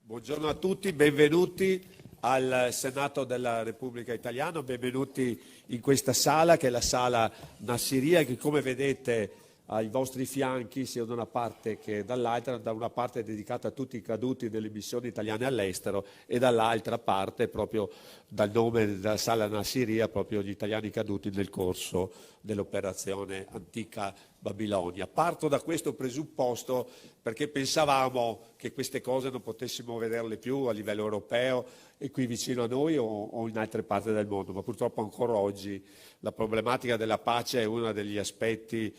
Buongiorno a tutti, benvenuti al Senato della Repubblica Italiana, benvenuti in questa sala che è la sala Nassirya, che come vedete ai vostri fianchi sia da una parte che dall'altra, da una parte è dedicata a tutti i caduti delle missioni italiane all'estero e dall'altra parte, proprio dal nome della sala Nassirya, proprio gli italiani caduti nel corso dell'operazione Antica Babilonia. Parto da questo presupposto perché pensavamo che queste cose non potessimo vederle più a livello europeo e qui vicino a noi o in altre parti del mondo, ma purtroppo ancora oggi la problematica della pace è uno degli aspetti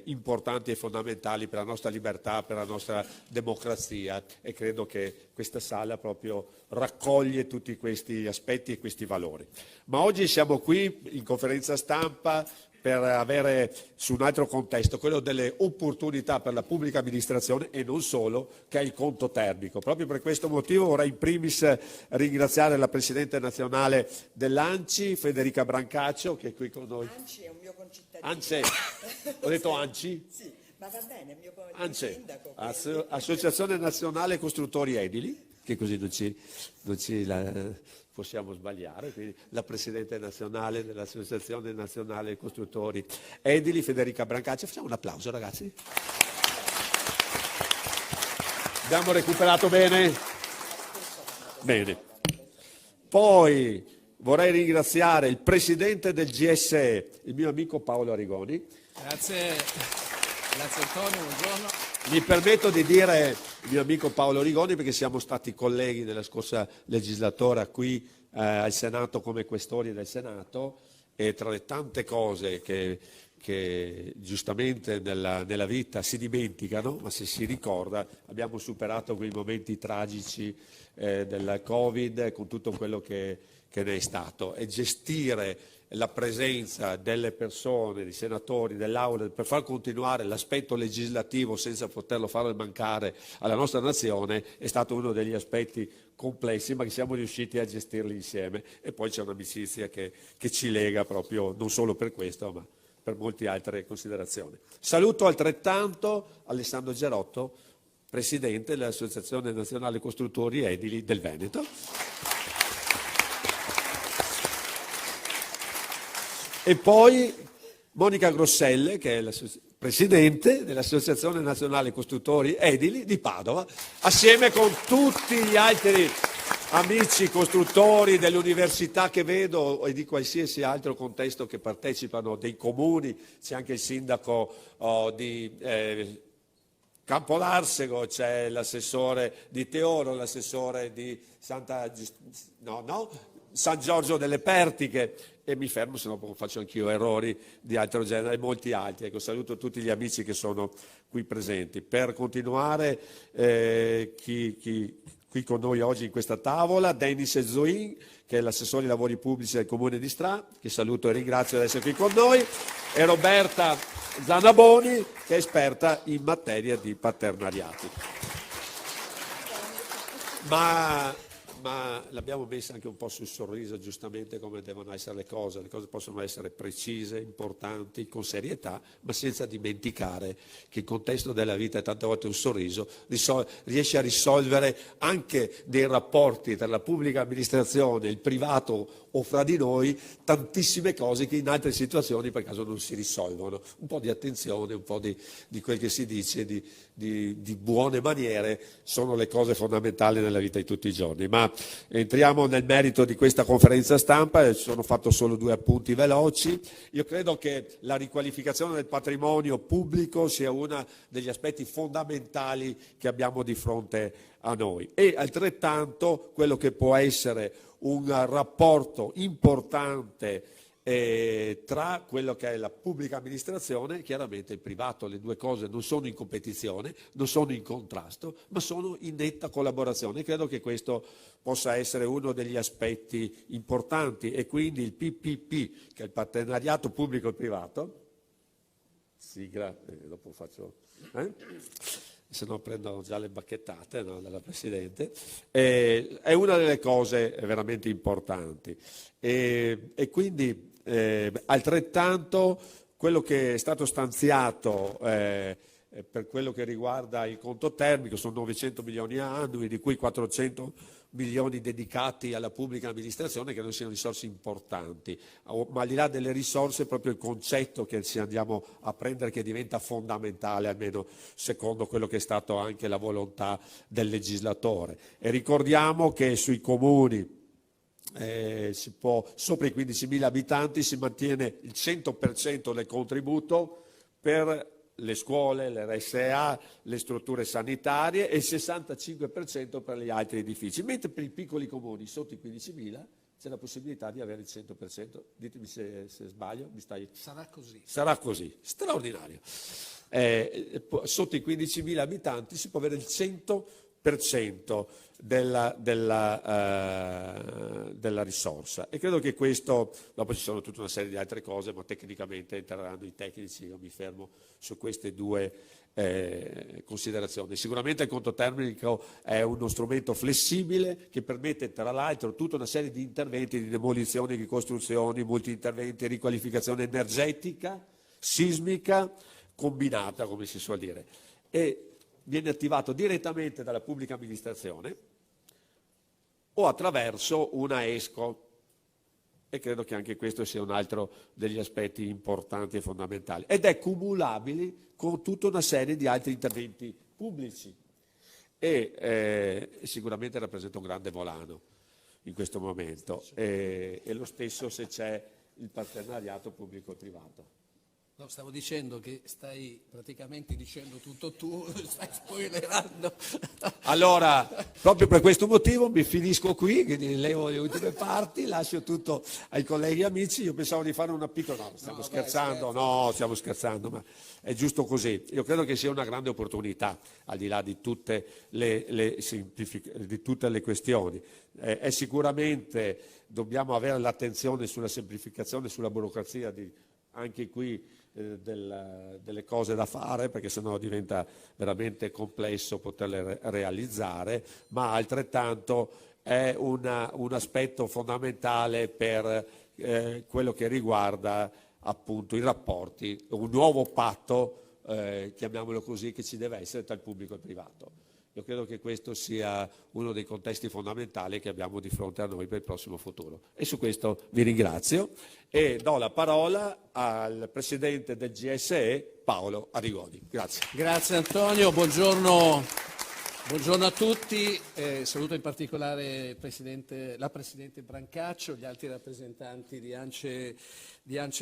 importanti e fondamentali per la nostra libertà, per la nostra democrazia, e credo che questa sala proprio raccoglie tutti questi aspetti e questi valori. Ma oggi siamo qui in conferenza stampa per avere su un altro contesto, quello delle opportunità per la pubblica amministrazione e non solo, che è il conto termico. Proprio per questo motivo vorrei in primis ringraziare la Presidente nazionale dell'ANCI, Federica Brancaccio, che è qui con noi. ANCI è un mio concittadino. ANCI, ho detto ANCI? Sì, ma va bene, è mio ANCI, sindaco. Associazione Nazionale Costruttori Edili, che così possiamo sbagliare, quindi la Presidente nazionale dell'Associazione Nazionale Costruttori Edili, Federica Brancaccio. Facciamo un applauso, ragazzi. Abbiamo recuperato bene? Bene. Poi vorrei ringraziare il Presidente del GSE, il mio amico Paolo Arrigoni. Grazie Antonio, buongiorno. Mi permetto di dire il mio amico Paolo Rigoni perché siamo stati colleghi nella scorsa legislatura qui al Senato come questori del Senato, e tra le tante cose che giustamente nella vita si dimenticano, ma se si ricorda, abbiamo superato quei momenti tragici del Covid con tutto quello che ne è stato, e gestire la presenza delle persone, dei senatori, dell'Aula, per far continuare l'aspetto legislativo senza poterlo fare mancare alla nostra nazione è stato uno degli aspetti complessi, ma che siamo riusciti a gestirli insieme, e poi c'è un'amicizia che ci lega proprio non solo per questo, ma per molte altre considerazioni. Saluto altrettanto Alessandro Gerotto, Presidente dell'Associazione Nazionale Costruttori Edili del Veneto. E poi Monica Grosselle, che è la Presidente dell'Associazione Nazionale Costruttori Edili di Padova, assieme con tutti gli altri amici costruttori dell'università che vedo e di qualsiasi altro contesto che partecipano, dei comuni. C'è anche il sindaco di Campodarsego, c'è l'assessore di Teoro, l'assessore di San Giorgio delle Pertiche, e mi fermo, se no faccio anch'io errori di altro genere, e molti altri. Ecco, saluto tutti gli amici che sono qui presenti. Per continuare, qui con noi oggi in questa tavola, Denis Zoin, che è l'assessore ai lavori pubblici del Comune di Stra, che saluto e ringrazio di essere qui con noi, e Roberta Zanaboni, che è esperta in materia di partenariati. Ma l'abbiamo messa anche un po' sul sorriso, giustamente, come devono essere le cose possono essere precise, importanti, con serietà, ma senza dimenticare che il contesto della vita è tante volte un sorriso, riesce a risolvere anche dei rapporti tra la pubblica amministrazione, il privato o fra di noi, tantissime cose che in altre situazioni per caso non si risolvono. Un po' di attenzione, un po' di quel che si dice, di buone maniere, sono le cose fondamentali nella vita di tutti i giorni. Ma entriamo nel merito di questa conferenza stampa, sono fatto solo 2 appunti veloci. Io credo che la riqualificazione del patrimonio pubblico sia uno degli aspetti fondamentali che abbiamo di fronte a noi, e altrettanto quello che può essere un rapporto importante tra quello che è la pubblica amministrazione e chiaramente il privato. Le due cose non sono in competizione, non sono in contrasto, ma sono in netta collaborazione. Credo che questo possa essere uno degli aspetti importanti, e quindi il PPP, che è il partenariato pubblico e privato, sigla, dopo faccio... se no prendo già le bacchettate, no, dalla Presidente, è una delle cose veramente importanti. E quindi altrettanto quello che è stato stanziato per quello che riguarda il conto termico sono 900 milioni annui, di cui 400 milioni dedicati alla pubblica amministrazione, che non siano risorse importanti, ma al di là delle risorse proprio il concetto che ci andiamo a prendere, che diventa fondamentale, almeno secondo quello che è stato anche la volontà del legislatore. E ricordiamo che sui comuni sopra i 15.000 abitanti si mantiene il 100% del contributo per le scuole, le RSA, le strutture sanitarie e il 65% per gli altri edifici, mentre per i piccoli comuni sotto i 15.000 c'è la possibilità di avere il 100%. Ditemi se sbaglio. Sarà così. Sarà così, straordinario. Sotto i 15.000 abitanti si può avere il 100% della risorsa, e credo che questo, dopo ci sono tutta una serie di altre cose, ma tecnicamente entreranno i tecnici, io mi fermo su queste due considerazioni. Sicuramente il conto termico è uno strumento flessibile che permette tra l'altro tutta una serie di interventi di demolizioni, di costruzioni, multi-interventi, riqualificazione energetica, sismica, combinata, come si suol dire, e viene attivato direttamente dalla pubblica amministrazione o attraverso una ESCO, e credo che anche questo sia un altro degli aspetti importanti e fondamentali, ed è cumulabile con tutta una serie di altri interventi pubblici e sicuramente rappresenta un grande volano in questo momento, e lo stesso se c'è il partenariato pubblico-privato. No, stavo dicendo che stai praticamente dicendo tutto tu, stai spoilerando. Allora, proprio per questo motivo mi finisco qui, quindi levo le ultime parti, lascio tutto ai colleghi e amici. Io pensavo di fare una piccola... No, stiamo scherzando, no, stiamo scherzando, ma è giusto così. Io credo che sia una grande opportunità, al di là di tutte di tutte le questioni. È sicuramente, dobbiamo avere l'attenzione sulla semplificazione, sulla burocrazia, anche qui delle cose da fare, perché sennò diventa veramente complesso poterle realizzare, ma altrettanto è un aspetto fondamentale per quello che riguarda appunto i rapporti, un nuovo patto, chiamiamolo così, che ci deve essere tra il pubblico e il privato. Io credo che questo sia uno dei contesti fondamentali che abbiamo di fronte a noi per il prossimo futuro. E su questo vi ringrazio e do la parola al Presidente del GSE, Paolo Arrigoni. Grazie. Grazie Antonio, buongiorno a tutti. Saluto in particolare la Presidente Brancaccio, gli altri rappresentanti di ANCE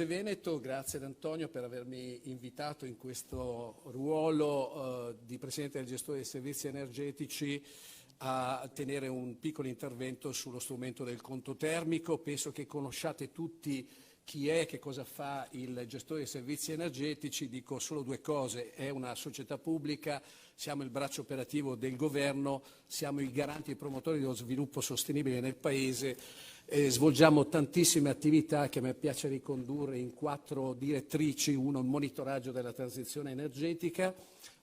Veneto. Grazie ad Antonio per avermi invitato in questo ruolo di Presidente del Gestore dei Servizi Energetici a tenere un piccolo intervento sullo strumento del conto termico. Penso che conosciate tutti chi è, che cosa fa il Gestore dei Servizi Energetici. Dico solo due cose: è una società pubblica, siamo il braccio operativo del governo, siamo i garanti e promotori dello sviluppo sostenibile nel Paese, svolgiamo tantissime attività che a me piace ricondurre in 4 direttrici: uno, il monitoraggio della transizione energetica;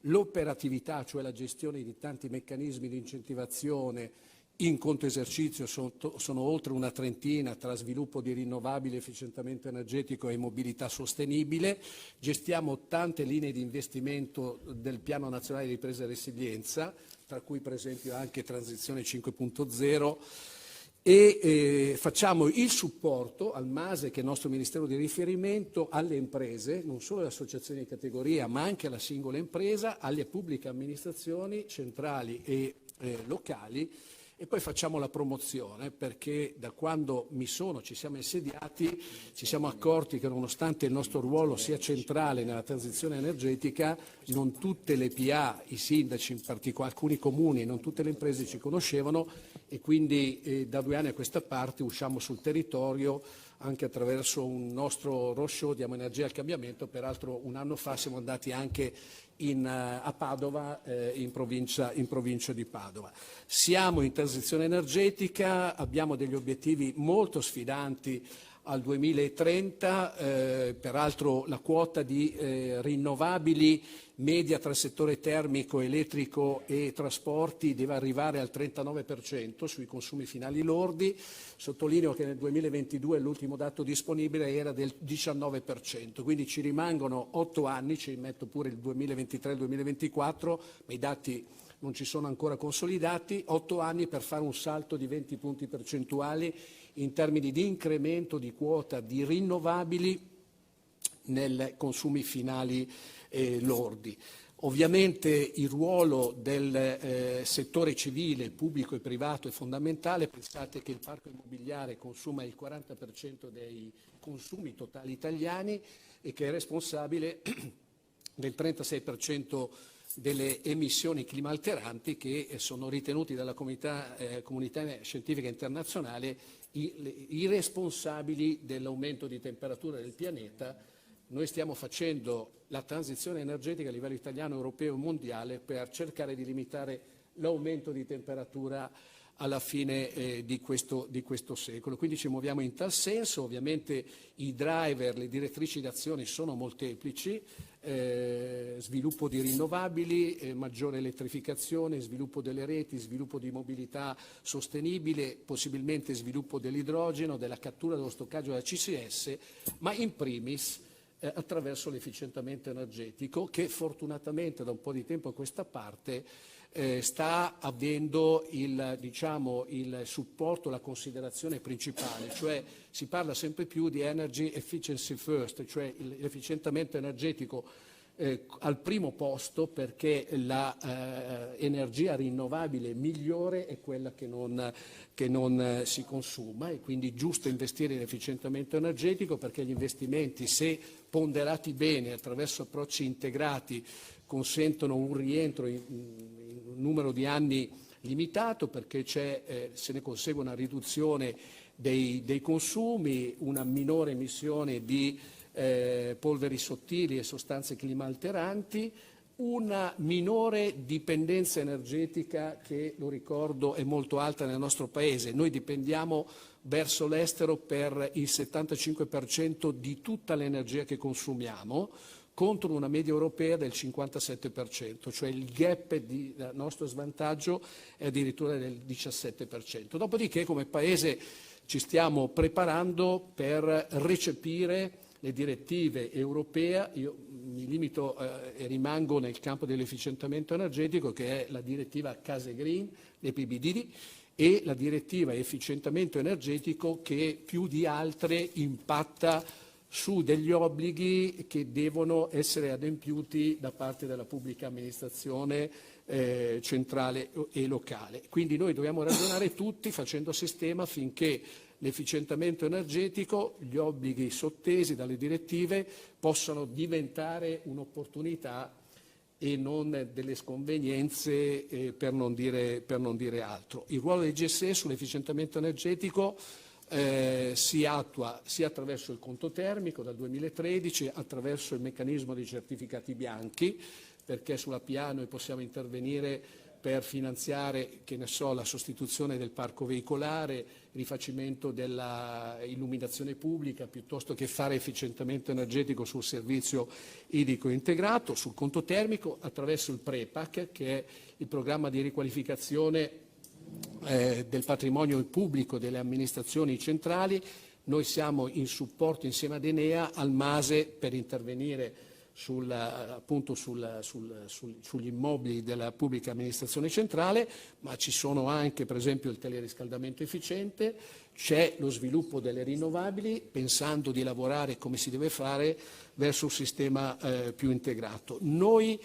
l'operatività, cioè la gestione di tanti meccanismi di incentivazione in conto esercizio, sono oltre una trentina, tra sviluppo di rinnovabili, efficientamento energetico e mobilità sostenibile. Gestiamo tante linee di investimento del Piano Nazionale di Ripresa e Resilienza, tra cui per esempio anche Transizione 5.0, e facciamo il supporto al MASE, che è il nostro Ministero di riferimento, alle imprese, non solo alle associazioni di categoria ma anche alla singola impresa, alle pubbliche amministrazioni centrali e locali. E poi facciamo la promozione, perché da quando ci siamo insediati, ci siamo accorti che nonostante il nostro ruolo sia centrale nella transizione energetica, non tutte le PA, i sindaci in particolare, alcuni comuni, non tutte le imprese ci conoscevano, e quindi da 2 anni a questa parte usciamo sul territorio anche attraverso un nostro roadshow, Diamo Energia al Cambiamento. Peraltro 1 anno fa siamo andati anche a Padova, in provincia di Padova. Siamo in transizione energetica, abbiamo degli obiettivi molto sfidanti al 2030, peraltro la quota di rinnovabili media tra il settore termico, elettrico e trasporti deve arrivare al 39% sui consumi finali lordi. Sottolineo che nel 2022 l'ultimo dato disponibile era del 19%, quindi ci rimangono 8 anni, ci metto pure il 2023 e il 2024, ma i dati non ci sono ancora consolidati, 8 anni per fare un salto di 20 punti percentuali in termini di incremento di quota di rinnovabili nei consumi finali lordi. Ovviamente il ruolo del settore civile, pubblico e privato è fondamentale. Pensate che il parco immobiliare consuma il 40% dei consumi totali italiani e che è responsabile del 36% delle emissioni climalteranti che sono ritenuti dalla comunità scientifica internazionale i responsabili dell'aumento di temperatura del pianeta. Noi stiamo facendo la transizione energetica a livello italiano, europeo e mondiale per cercare di limitare l'aumento di temperatura alla fine di questo secolo. Quindi ci muoviamo in tal senso. Ovviamente i driver, le direttrici d'azione sono molteplici, sviluppo di rinnovabili, maggiore elettrificazione, sviluppo delle reti, sviluppo di mobilità sostenibile, possibilmente sviluppo dell'idrogeno, della cattura, dello stoccaggio della CCS, ma in primis attraverso l'efficientamento energetico che fortunatamente da un po' di tempo a questa parte sta avendo il supporto, la considerazione principale, cioè si parla sempre più di energy efficiency first, cioè l'efficientamento energetico al primo posto, perché l'energia rinnovabile migliore è quella che non si consuma, e quindi giusto investire in efficientamento energetico, perché gli investimenti, se ponderati bene attraverso approcci integrati, consentono un rientro in un numero di anni limitato, perché se ne consegue una riduzione dei consumi, una minore emissione di polveri sottili e sostanze climalteranti, una minore dipendenza energetica che, lo ricordo, è molto alta nel nostro Paese. Noi dipendiamo verso l'estero per il 75% di tutta l'energia che consumiamo, contro una media europea del 57%, cioè il gap di nostro svantaggio è addirittura del 17%. Dopodiché come Paese ci stiamo preparando per recepire le direttive europee. Io mi limito e rimango nel campo dell'efficientamento energetico, che è la direttiva Case Green, le PBD, e la direttiva efficientamento energetico che più di altre impatta su degli obblighi che devono essere adempiuti da parte della pubblica amministrazione centrale e locale. Quindi noi dobbiamo ragionare tutti facendo sistema affinché l'efficientamento energetico, gli obblighi sottesi dalle direttive possano diventare un'opportunità e non delle sconvenienze, per non dire altro. Il ruolo del GSE sull'efficientamento energetico si attua sia attraverso il conto termico dal 2013, attraverso il meccanismo dei certificati bianchi, perché sulla PA noi possiamo intervenire per finanziare, che ne so, la sostituzione del parco veicolare, il rifacimento della illuminazione pubblica, piuttosto che fare efficientamento energetico sul servizio idrico integrato. Sul conto termico attraverso il PREPAC, che è il programma di riqualificazione del patrimonio pubblico delle amministrazioni centrali. Noi siamo in supporto insieme ad Enea al MASE per intervenire sugli immobili della pubblica amministrazione centrale, ma ci sono anche per esempio il teleriscaldamento efficiente, c'è lo sviluppo delle rinnovabili, pensando di lavorare come si deve fare verso un sistema più integrato. Noi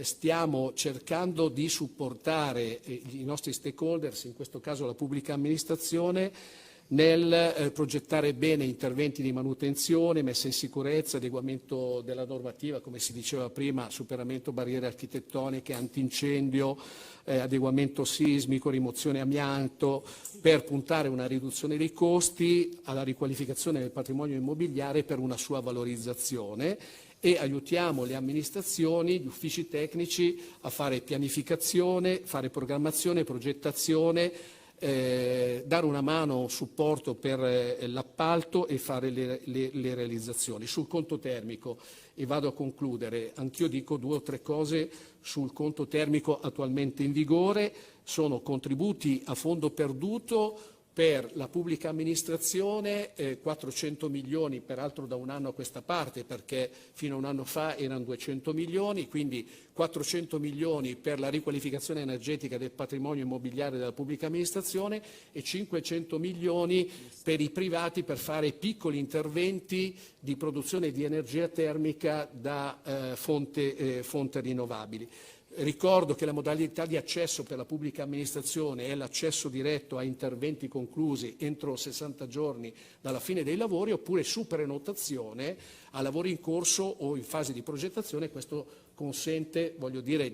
stiamo cercando di supportare i nostri stakeholders, in questo caso la pubblica amministrazione, nel progettare bene interventi di manutenzione, messa in sicurezza, adeguamento della normativa, come si diceva prima, superamento barriere architettoniche, antincendio, adeguamento sismico, rimozione amianto, per puntare a una riduzione dei costi, alla riqualificazione del patrimonio immobiliare per una sua valorizzazione, e aiutiamo le amministrazioni, gli uffici tecnici a fare pianificazione, fare programmazione, progettazione, dare una mano, supporto per l'appalto e fare le realizzazioni. Sul conto termico, e vado a concludere, anch'io dico 2 o 3 cose sul conto termico attualmente in vigore. Sono contributi a fondo perduto per la pubblica amministrazione, 400 milioni, peraltro da un anno a questa parte, perché fino a un anno fa erano 200 milioni, quindi 400 milioni per la riqualificazione energetica del patrimonio immobiliare della pubblica amministrazione e 500 milioni per i privati per fare piccoli interventi di produzione di energia termica da fonte rinnovabili. Ricordo che la modalità di accesso per la pubblica amministrazione è l'accesso diretto a interventi conclusi entro 60 giorni dalla fine dei lavori, oppure su prenotazione a lavori in corso o in fase di progettazione. Questo consente,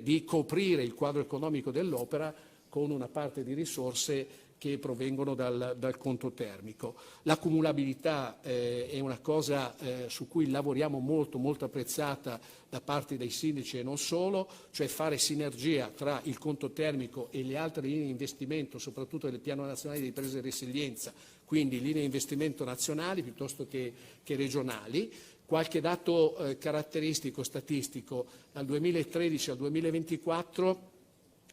di coprire il quadro economico dell'opera con una parte di risorse che provengono dal conto termico. L'accumulabilità è una cosa su cui lavoriamo molto apprezzata da parte dei sindaci e non solo, cioè fare sinergia tra il conto termico e le altre linee di investimento, soprattutto del Piano Nazionale di Ripresa e Resilienza, quindi linee di investimento nazionali piuttosto che regionali. Qualche dato caratteristico, statistico: dal 2013 al 2024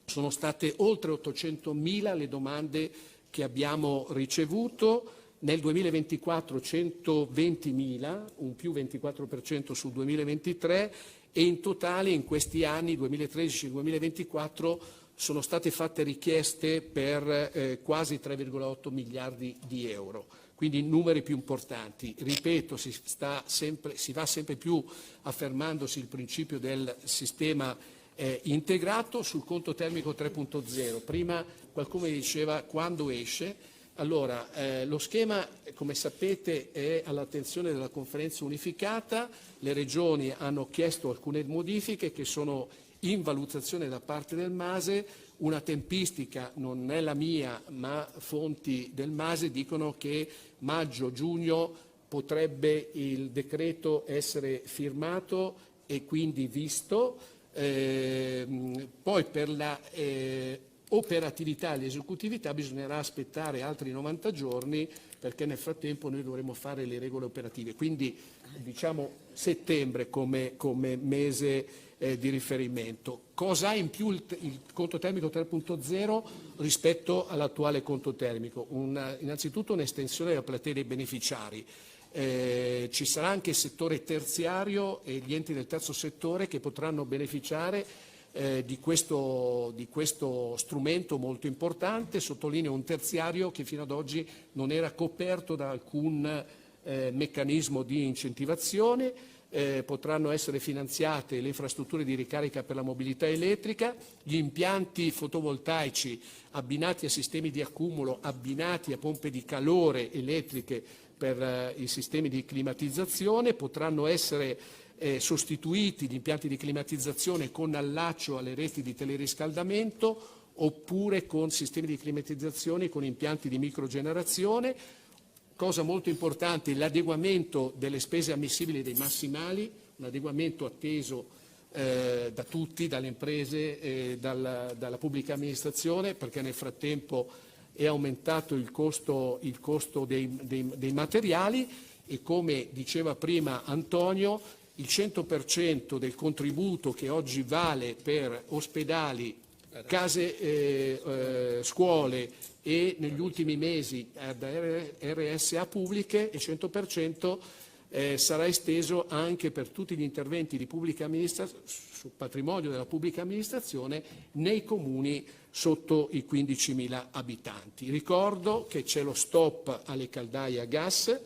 sono state oltre 800.000 le domande che abbiamo ricevuto, nel 2024 120.000, un più 24% sul 2023, e in totale in questi anni 2013 e 2024 sono state fatte richieste per quasi 3,8 miliardi di euro. Quindi numeri più importanti. Ripeto, si va sempre più affermandosi il principio del sistema integrato. Sul conto termico 3.0, prima qualcuno mi diceva quando esce. Allora, lo schema, come sapete, è all'attenzione della conferenza unificata. Le regioni hanno chiesto alcune modifiche che sono in valutazione da parte del MASE. Una tempistica, non è la mia, ma fonti del MASE dicono che maggio-giugno potrebbe il decreto essere firmato e quindi visto. Poi per la operatività e l'esecutività bisognerà aspettare altri 90 giorni, perché nel frattempo noi dovremo fare le regole operative, quindi diciamo settembre come mese di riferimento. Cosa ha in più il conto termico 3.0 rispetto all'attuale conto termico? Innanzitutto un'estensione della platea dei beneficiari. Ci sarà anche il settore terziario e gli enti del terzo settore che potranno beneficiare di questo strumento molto importante. Sottolineo un terziario che fino ad oggi non era coperto da alcun meccanismo di incentivazione. Potranno essere finanziate le infrastrutture di ricarica per la mobilità elettrica, gli impianti fotovoltaici abbinati a sistemi di accumulo, abbinati a pompe di calore elettriche per i sistemi di climatizzazione. Potranno essere sostituiti gli impianti di climatizzazione con allaccio alle reti di teleriscaldamento, oppure con sistemi di climatizzazione con impianti di microgenerazione. Cosa molto importante, l'adeguamento delle spese ammissibili dei massimali, un adeguamento atteso da tutti, dalle imprese e dalla pubblica amministrazione, perché nel frattempo è aumentato il costo dei materiali e, come diceva prima Antonio, il 100% del contributo che oggi vale per ospedali, case, scuole e negli ultimi mesi da RSA pubbliche, il 100% sarà esteso anche per tutti gli interventi di pubblica amministrazione, sul patrimonio della pubblica amministrazione nei comuni sotto i 15.000 abitanti. Ricordo che c'è lo stop alle caldaie a gas,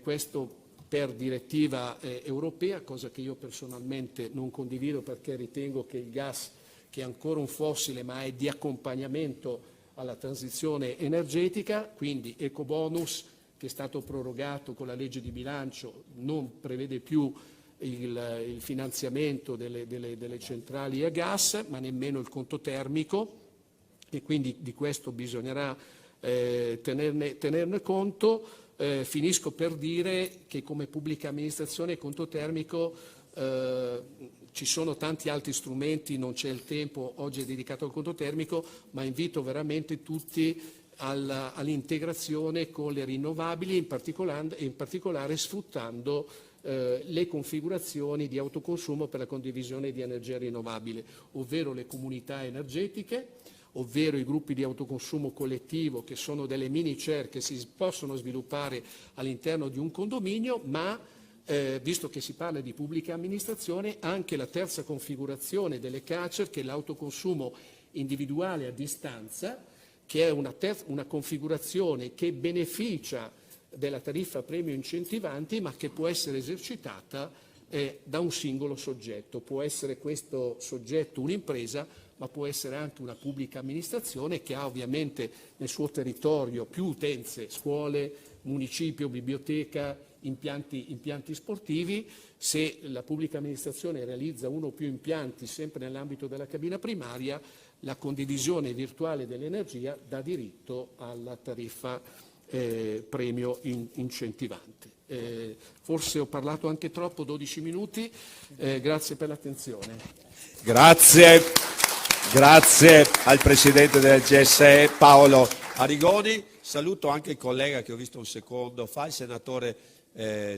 questo per direttiva europea, cosa che io personalmente non condivido, perché ritengo che il gas, che è ancora un fossile ma è di accompagnamento alla transizione energetica, quindi ecobonus, che è stato prorogato con la legge di bilancio, non prevede più il finanziamento delle centrali a gas, ma nemmeno il conto termico, e quindi di questo bisognerà tenerne conto. Finisco per dire che come pubblica amministrazione il conto termico Ci sono tanti altri strumenti, non c'è il tempo, oggi è dedicato al conto termico, ma invito veramente tutti all'integrazione con le rinnovabili, in particolare sfruttando le configurazioni di autoconsumo per la condivisione di energia rinnovabile, ovvero le comunità energetiche, ovvero i gruppi di autoconsumo collettivo, che sono delle mini CER che si possono sviluppare all'interno di un condominio, ma visto che si parla di pubblica amministrazione, anche la terza configurazione delle CACER, che è l'autoconsumo individuale a distanza, che è una configurazione che beneficia della tariffa premio incentivanti, ma che può essere esercitata da un singolo soggetto. Può essere questo soggetto un'impresa, ma può essere anche una pubblica amministrazione che ha ovviamente nel suo territorio più utenze, scuole, municipio, biblioteca, impianti sportivi. Se la pubblica amministrazione realizza uno o più impianti sempre nell'ambito della cabina primaria, la condivisione virtuale dell'energia dà diritto alla tariffa premio incentivante. Forse ho parlato anche troppo, 12 minuti, grazie per l'attenzione. Grazie al Presidente del GSE Paolo Arrigoni. Saluto anche il collega che ho visto un secondo fa, il senatore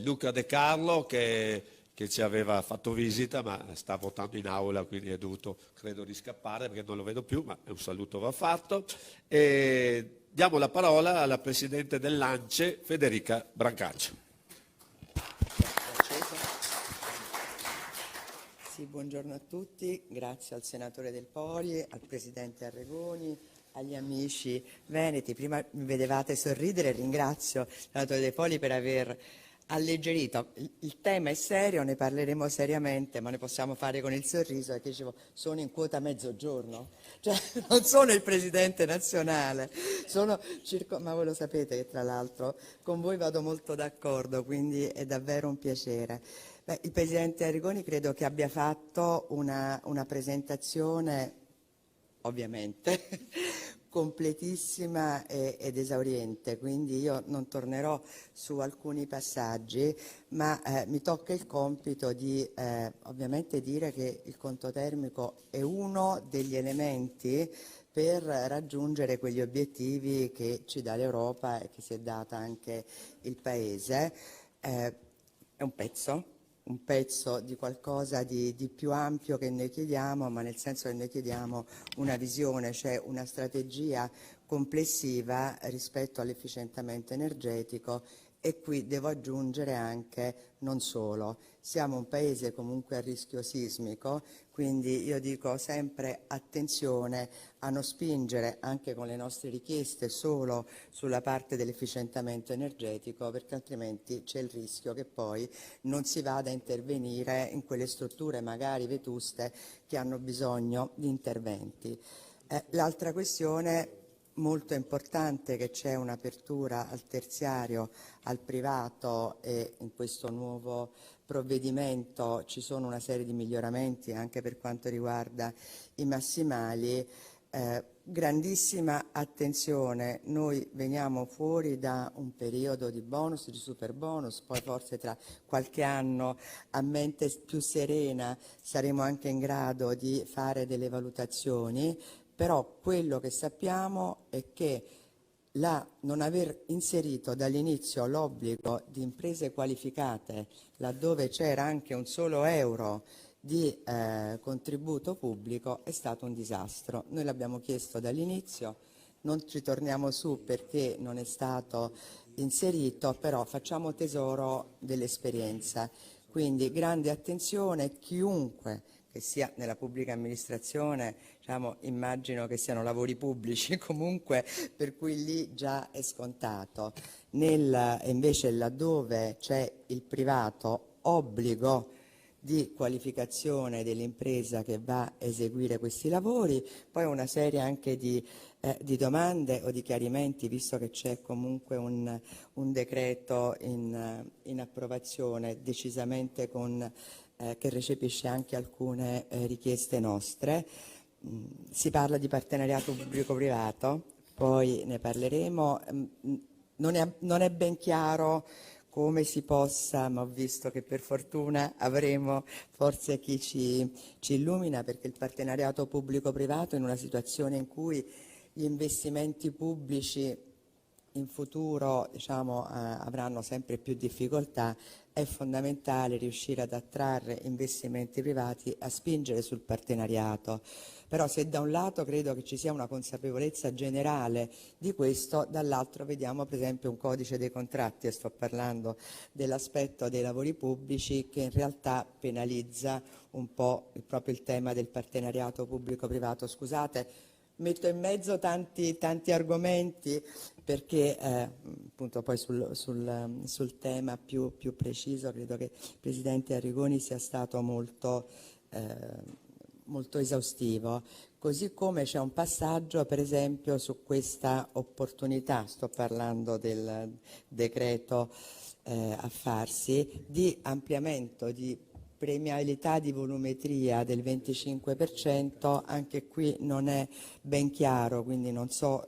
Luca De Carlo, che ci aveva fatto visita, ma sta votando in aula, quindi è dovuto, credo, riscappare perché non lo vedo più, ma un saluto va fatto. E diamo la parola alla Presidente dell'ANCE, Federica Brancaccio. Sì, buongiorno a tutti, grazie al Senatore Del Poli, al Presidente Arrigoni, agli amici veneti. Prima mi vedevate sorridere, ringrazio il Senatore Del Poli per aver alleggerito. Il tema è serio, ne parleremo seriamente, ma ne possiamo fare con il sorriso, perché dicevo, sono in quota mezzogiorno, cioè non sono il Presidente nazionale, ma voi lo sapete che tra l'altro con voi vado molto d'accordo, quindi è davvero un piacere. Il Presidente Arrigoni credo che abbia fatto una presentazione, ovviamente, completissima ed esauriente, quindi io non tornerò su alcuni passaggi, ma mi tocca il compito di ovviamente dire che il conto termico è uno degli elementi per raggiungere quegli obiettivi che ci dà l'Europa e che si è data anche il Paese. È un pezzo di qualcosa di più ampio che noi chiediamo, ma nel senso che noi chiediamo una visione, cioè una strategia complessiva rispetto all'efficientamento energetico, e qui devo aggiungere anche non solo. Siamo un paese comunque a rischio sismico, quindi io dico sempre attenzione a non spingere anche con le nostre richieste solo sulla parte dell'efficientamento energetico, perché altrimenti c'è il rischio che poi non si vada a intervenire in quelle strutture magari vetuste che hanno bisogno di interventi. L'altra questione molto importante, che c'è un'apertura al terziario, al privato, e in questo nuovo provvedimento ci sono una serie di miglioramenti anche per quanto riguarda i massimali. Grandissima attenzione, noi veniamo fuori da un periodo di bonus, di super bonus, poi forse tra qualche anno a mente più serena saremo anche in grado di fare delle valutazioni, però quello che sappiamo è che non aver inserito dall'inizio l'obbligo di imprese qualificate, laddove c'era anche un solo euro di contributo pubblico, è stato un disastro. Noi l'abbiamo chiesto dall'inizio, non ci torniamo su perché non è stato inserito, però facciamo tesoro dell'esperienza. Quindi grande attenzione, chiunque che sia nella pubblica amministrazione, diciamo, immagino che siano lavori pubblici comunque, per cui lì già è scontato. Invece laddove c'è il privato, obbligo di qualificazione dell'impresa che va a eseguire questi lavori, poi una serie anche di domande o di chiarimenti, visto che c'è comunque un decreto in approvazione decisamente che recepisce anche alcune richieste nostre. Si parla di partenariato pubblico-privato, poi ne parleremo. Non è ben chiaro come si possa, ma ho visto che per fortuna avremo forse chi ci illumina, perché il partenariato pubblico-privato, in una situazione in cui gli investimenti pubblici in futuro, diciamo, avranno sempre più difficoltà, è fondamentale riuscire ad attrarre investimenti privati, a spingere sul partenariato. Però se da un lato credo che ci sia una consapevolezza generale di questo, dall'altro vediamo per esempio un codice dei contratti, e sto parlando dell'aspetto dei lavori pubblici, che in realtà penalizza un po' proprio il tema del partenariato pubblico-privato. Scusate, metto in mezzo tanti argomenti, perché appunto poi sul tema più preciso credo che il Presidente Arrigoni sia stato molto esaustivo, così come c'è un passaggio per esempio su questa opportunità, sto parlando del decreto a farsi, di ampliamento di premialità di volumetria del 25%, anche qui non è ben chiaro, quindi non so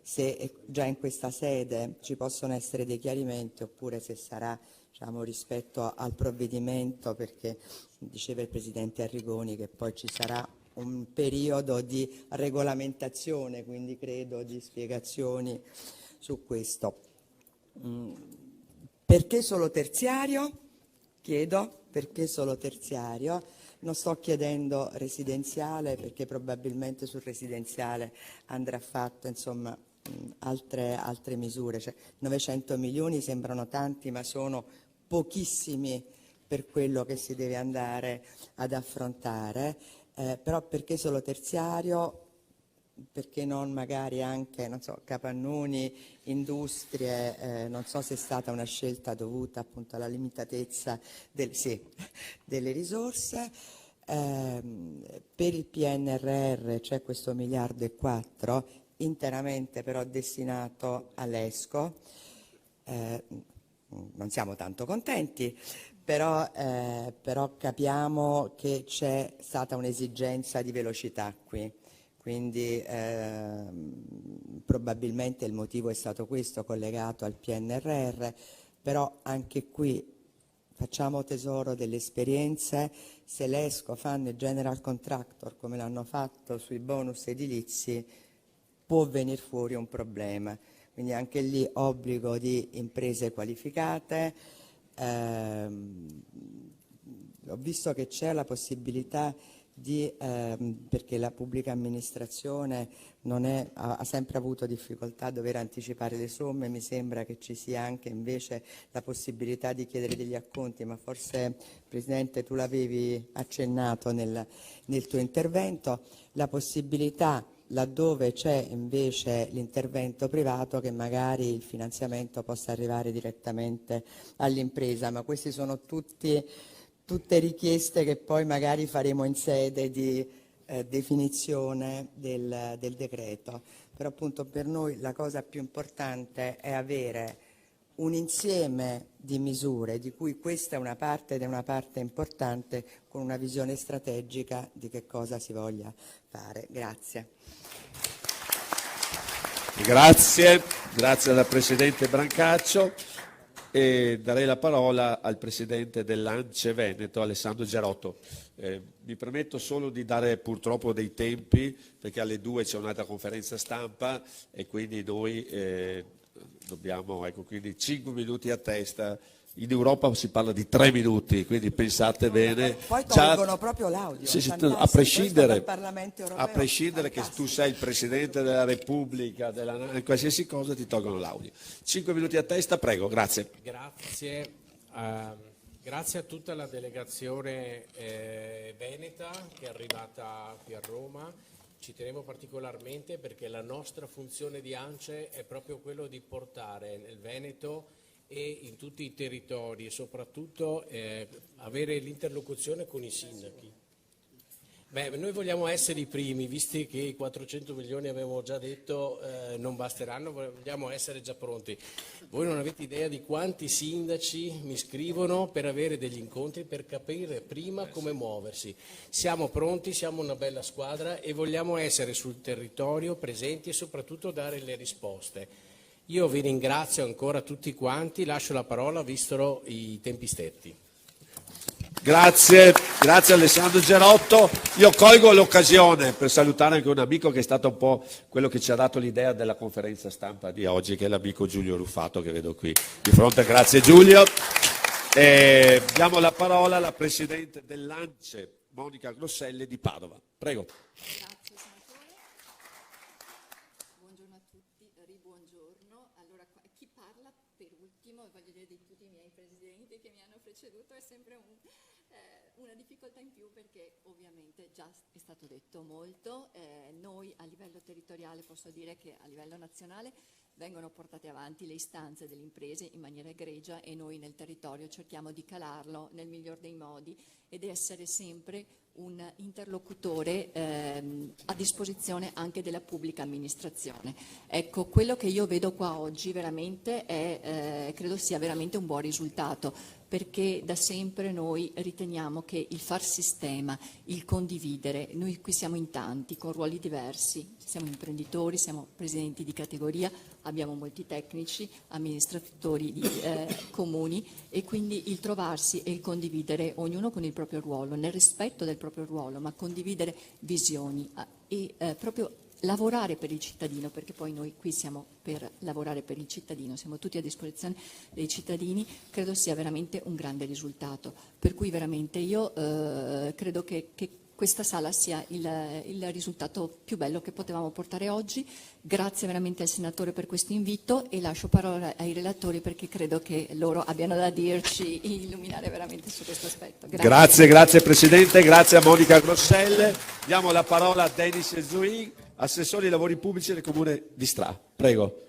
se già in questa sede ci possono essere dei chiarimenti, oppure se sarà, diciamo, rispetto al provvedimento, perché diceva il Presidente Arrigoni che poi ci sarà un periodo di regolamentazione, quindi credo di spiegazioni su questo. Perché solo terziario? Chiedo perché solo terziario. Non sto chiedendo residenziale, perché probabilmente sul residenziale andrà fatto, insomma, altre misure. Cioè, 900 milioni sembrano tanti, ma sono pochissimi per quello che si deve andare ad affrontare. Però perché solo terziario? Perché non magari anche, non so, capannoni, industrie, non so se è stata una scelta dovuta appunto alla limitatezza delle risorse. Per il PNRR c'è questo 1,4 miliardi, interamente però destinato all'ESCO. Non siamo tanto contenti, però capiamo che c'è stata un'esigenza di velocità qui. Quindi probabilmente il motivo è stato questo, collegato al PNRR, però anche qui facciamo tesoro delle esperienze. Se l'ESCO fanno i general contractor come l'hanno fatto sui bonus edilizi, può venire fuori un problema. Quindi anche lì obbligo di imprese qualificate. Ho visto che c'è la possibilità perché la pubblica amministrazione ha sempre avuto difficoltà a dover anticipare le somme, mi sembra che ci sia anche invece la possibilità di chiedere degli acconti, ma forse Presidente tu l'avevi accennato nel tuo intervento, la possibilità laddove c'è invece l'intervento privato che magari il finanziamento possa arrivare direttamente all'impresa, ma questi sono tutte richieste che poi magari faremo in sede di definizione del decreto. Però appunto per noi la cosa più importante è avere un insieme di misure, di cui questa è una parte ed è una parte importante, con una visione strategica di che cosa si voglia fare. Grazie. Grazie alla Presidente Brancaccio. E darei la parola al Presidente dell'ANCE Veneto, Alessandro Gerotto. Mi permetto solo di dare purtroppo dei tempi, perché alle 2 c'è un'altra conferenza stampa e quindi noi dobbiamo, quindi 5 minuti a testa. In Europa si parla di 3 minuti, quindi pensate bene. Poi tolgono proprio l'audio. Sì, a prescindere che tu sei il Presidente della Repubblica, qualsiasi cosa ti tolgono l'audio. 5 minuti a testa, prego, grazie. Grazie a tutta la delegazione veneta che è arrivata qui a Roma. Ci tenevo particolarmente perché la nostra funzione di ANCE è proprio quello di portare nel Veneto e in tutti i territori e soprattutto avere l'interlocuzione con i sindaci. Noi vogliamo essere i primi, visti che i 400 milioni avevamo già detto non basteranno, vogliamo essere già pronti. Voi non avete idea di quanti sindaci mi scrivono per avere degli incontri, per capire prima come muoversi. Siamo pronti, siamo una bella squadra e vogliamo essere sul territorio presenti e soprattutto dare le risposte. Io vi ringrazio ancora tutti quanti, lascio la parola visto i tempi stretti. Grazie Alessandro Gerotto. Io colgo l'occasione per salutare anche un amico che è stato un po' quello che ci ha dato l'idea della conferenza stampa di oggi, che è l'amico Giulio Ruffato, che vedo qui di fronte. Grazie Giulio. E diamo la parola alla Presidente dell'ANCE, Monica Grosselli di Padova. Prego. Grazie senatore. Buongiorno a tutti, ribuongiorno. Allora, chi parla per ultimo, voglio dire di tutti i miei presidenti che mi hanno preceduto, è sempre una difficoltà in più perché ovviamente già è stato detto molto. Noi a livello territoriale, posso dire che a livello nazionale vengono portate avanti le istanze delle imprese in maniera egregia e noi nel territorio cerchiamo di calarlo nel miglior dei modi ed essere sempre un interlocutore a disposizione anche della pubblica amministrazione. Ecco, quello che io vedo qua oggi veramente credo sia veramente un buon risultato, perché da sempre noi riteniamo che il far sistema, il condividere, noi qui siamo in tanti, con ruoli diversi, siamo imprenditori, siamo presidenti di categoria, abbiamo molti tecnici, amministratori di comuni e quindi il trovarsi e il condividere, ognuno con il proprio ruolo, nel rispetto del proprio ruolo, ma condividere visioni e proprio lavorare per il cittadino, perché poi noi qui siamo per lavorare per il cittadino, siamo tutti a disposizione dei cittadini, credo sia veramente un grande risultato. Per cui veramente io credo che questa sala sia il risultato più bello che potevamo portare oggi. Grazie veramente al senatore per questo invito e lascio parola ai relatori perché credo che loro abbiano da dirci, illuminare veramente su questo aspetto. Grazie Presidente, grazie a Monica Grosselle. Diamo la parola a Denis Ezui, assessore ai lavori pubblici del Comune di Stra. Prego.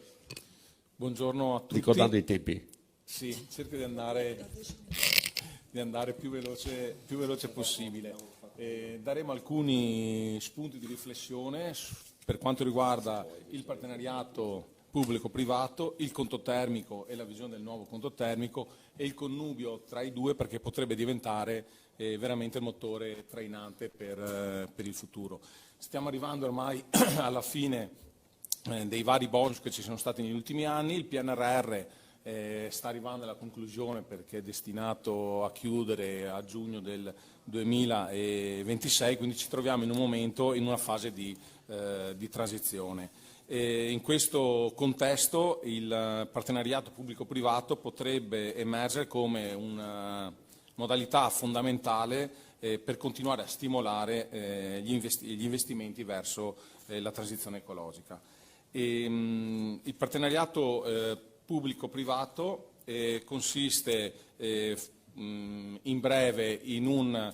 Buongiorno a tutti. Ricordando i tempi. Sì, cerco di andare più veloce possibile. Daremo alcuni spunti di riflessione per quanto riguarda il partenariato pubblico-privato, il conto termico e la visione del nuovo conto termico e il connubio tra i due, perché potrebbe diventare veramente il motore trainante per il futuro. Stiamo arrivando ormai alla fine dei vari bonus che ci sono stati negli ultimi anni, il PNRR sta arrivando alla conclusione perché è destinato a chiudere a giugno del 2026, quindi ci troviamo in un momento, in una fase di transizione. In questo contesto il partenariato pubblico-privato potrebbe emergere come una modalità fondamentale per continuare a stimolare gli investimenti verso la transizione ecologica. Il partenariato pubblico-privato consiste in breve in un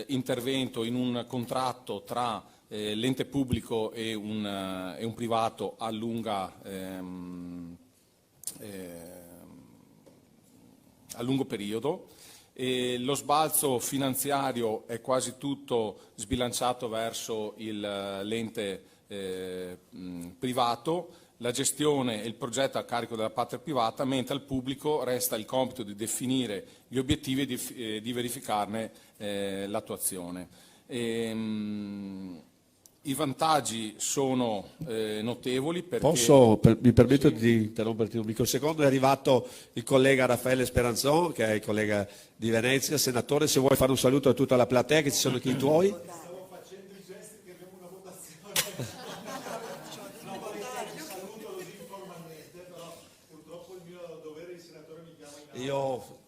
intervento, in un contratto tra l'ente pubblico e un privato a lungo periodo. Lo sbalzo finanziario è quasi tutto sbilanciato verso l'ente privato, la gestione e il progetto a carico della parte privata, mentre al pubblico resta il compito di definire gli obiettivi e di verificarne l'attuazione. I vantaggi sono notevoli perché... Mi permetto di interromperti un microsecondo, è arrivato il collega Raffaele Speranzon, che è il collega di Venezia. Senatore, se vuoi fare un saluto a tutta la platea, che ci sono anche i tuoi. Stavo facendo i gesti che abbiamo una votazione. No, saluto così informalmente, però purtroppo il mio dovere di senatore mi chiama in aula. Io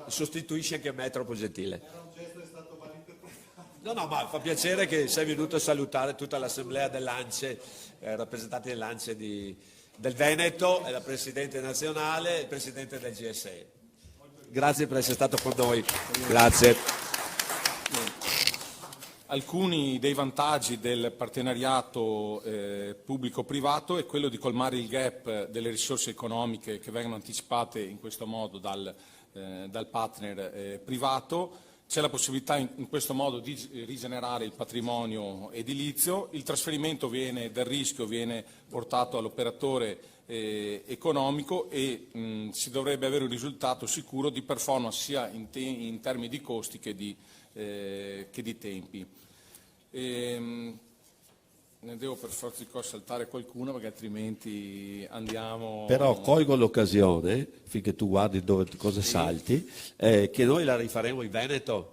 sostituisci anche me, è troppo gentile. Era un gesto, è stato malinterpretato. No, ma fa piacere che sei venuto a salutare tutta l'assemblea dell'ANCE, rappresentanti dell'ANCE del Veneto, e la Presidente nazionale e il Presidente del GSE. Grazie per essere stato con noi. Grazie. Alcuni dei vantaggi del partenariato pubblico-privato è quello di colmare il gap delle risorse economiche che vengono anticipate in questo modo dal partner privato. C'è la possibilità in questo modo di rigenerare il patrimonio edilizio, il trasferimento del rischio viene portato all'operatore economico e si dovrebbe avere un risultato sicuro di performance sia in termini di costi che di tempi. ne devo per forza di cose saltare qualcuno perché altrimenti andiamo... Però colgo l'occasione, finché tu guardi cosa salti, che noi la rifaremo in Veneto.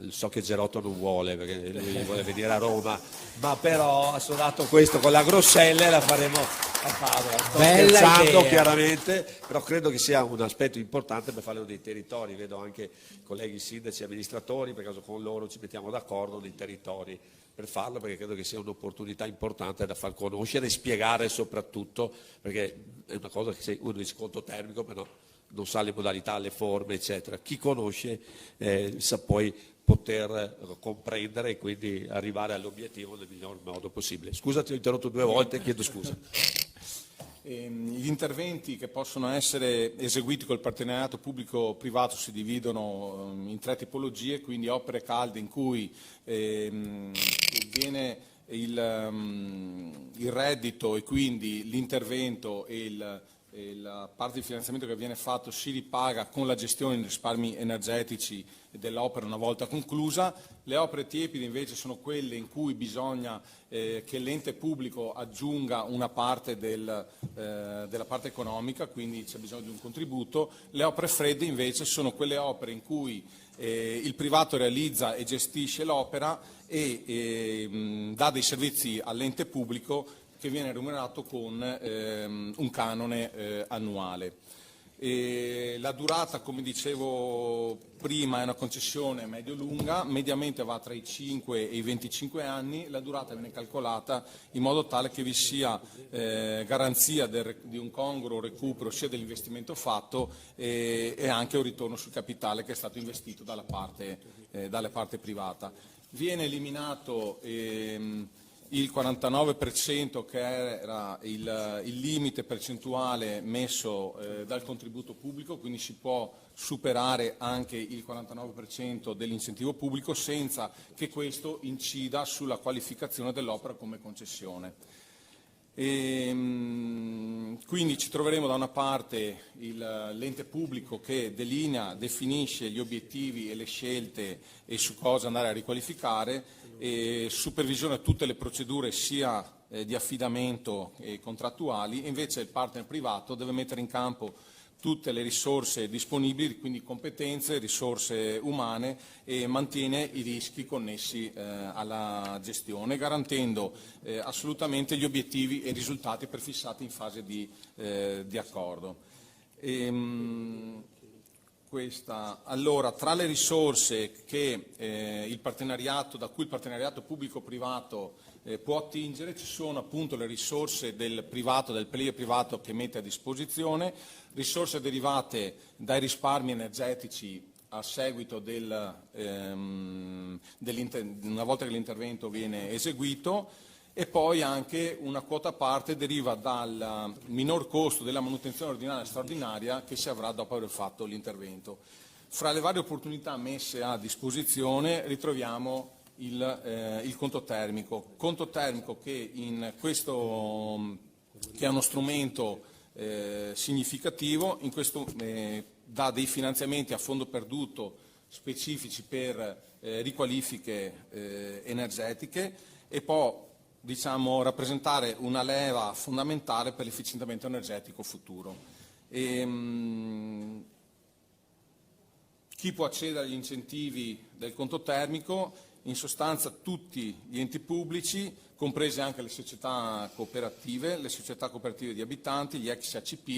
So che Gerotto non vuole perché lui vuole venire a Roma, ma però ha suonato questo con la Grosselle e la faremo a Padova. Sto scherzando chiaramente, però credo che sia un aspetto importante per fare dei territori. Vedo anche colleghi sindaci e amministratori, perché con loro ci mettiamo d'accordo nei territori per farlo, perché credo che sia un'opportunità importante da far conoscere e spiegare soprattutto, perché è una cosa che uno dice conto termico, però non sa le modalità, le forme, eccetera. Chi conosce sa poi poter comprendere e quindi arrivare all'obiettivo nel miglior modo possibile. Scusa, ti ho interrotto 2 volte, chiedo scusa. Gli interventi che possono essere eseguiti col partenariato pubblico-privato si dividono in 3 tipologie, quindi opere calde in cui viene il reddito e quindi l'intervento e la parte di finanziamento che viene fatto si ripaga con la gestione dei risparmi energetici dell'opera una volta conclusa. Le opere tiepide invece sono quelle in cui bisogna che l'ente pubblico aggiunga una parte della parte economica, quindi c'è bisogno di un contributo. Le opere fredde invece sono quelle opere in cui il privato realizza e gestisce l'opera e dà dei servizi all'ente pubblico che viene remunerato con un canone annuale. La durata, come dicevo prima, è una concessione medio-lunga, mediamente va tra i 5 e i 25 anni, la durata viene calcolata in modo tale che vi sia garanzia di un congruo recupero sia dell'investimento fatto e anche un ritorno sul capitale che è stato investito dalla parte privata. Viene eliminato il 49% che era il limite percentuale messo dal contributo pubblico, quindi si può superare anche il 49% dell'incentivo pubblico senza che questo incida sulla qualificazione dell'opera come concessione. Quindi ci troveremo da una parte l'ente pubblico che definisce gli obiettivi e le scelte e su cosa andare a riqualificare, e supervisiona tutte le procedure sia di affidamento che contrattuali, invece il partner privato deve mettere in campo tutte le risorse disponibili, quindi competenze, risorse umane, e mantiene i rischi connessi alla gestione, garantendo assolutamente gli obiettivi e i risultati prefissati in fase di accordo. Allora, tra le risorse che da cui il partenariato pubblico-privato può attingere ci sono appunto le risorse del player privato che mette a disposizione, risorse derivate dai risparmi energetici a seguito una volta che l'intervento viene eseguito, e poi anche una quota parte deriva dal minor costo della manutenzione ordinaria e straordinaria che si avrà dopo aver fatto l'intervento. Fra le varie opportunità messe a disposizione ritroviamo il conto termico che è uno strumento significativo, in questo dà dei finanziamenti a fondo perduto specifici per riqualifiche energetiche e può rappresentare una leva fondamentale per l'efficientamento energetico futuro. Chi può accedere agli incentivi del conto termico? In sostanza tutti gli enti pubblici, comprese anche le società cooperative di abitanti, gli ex ACP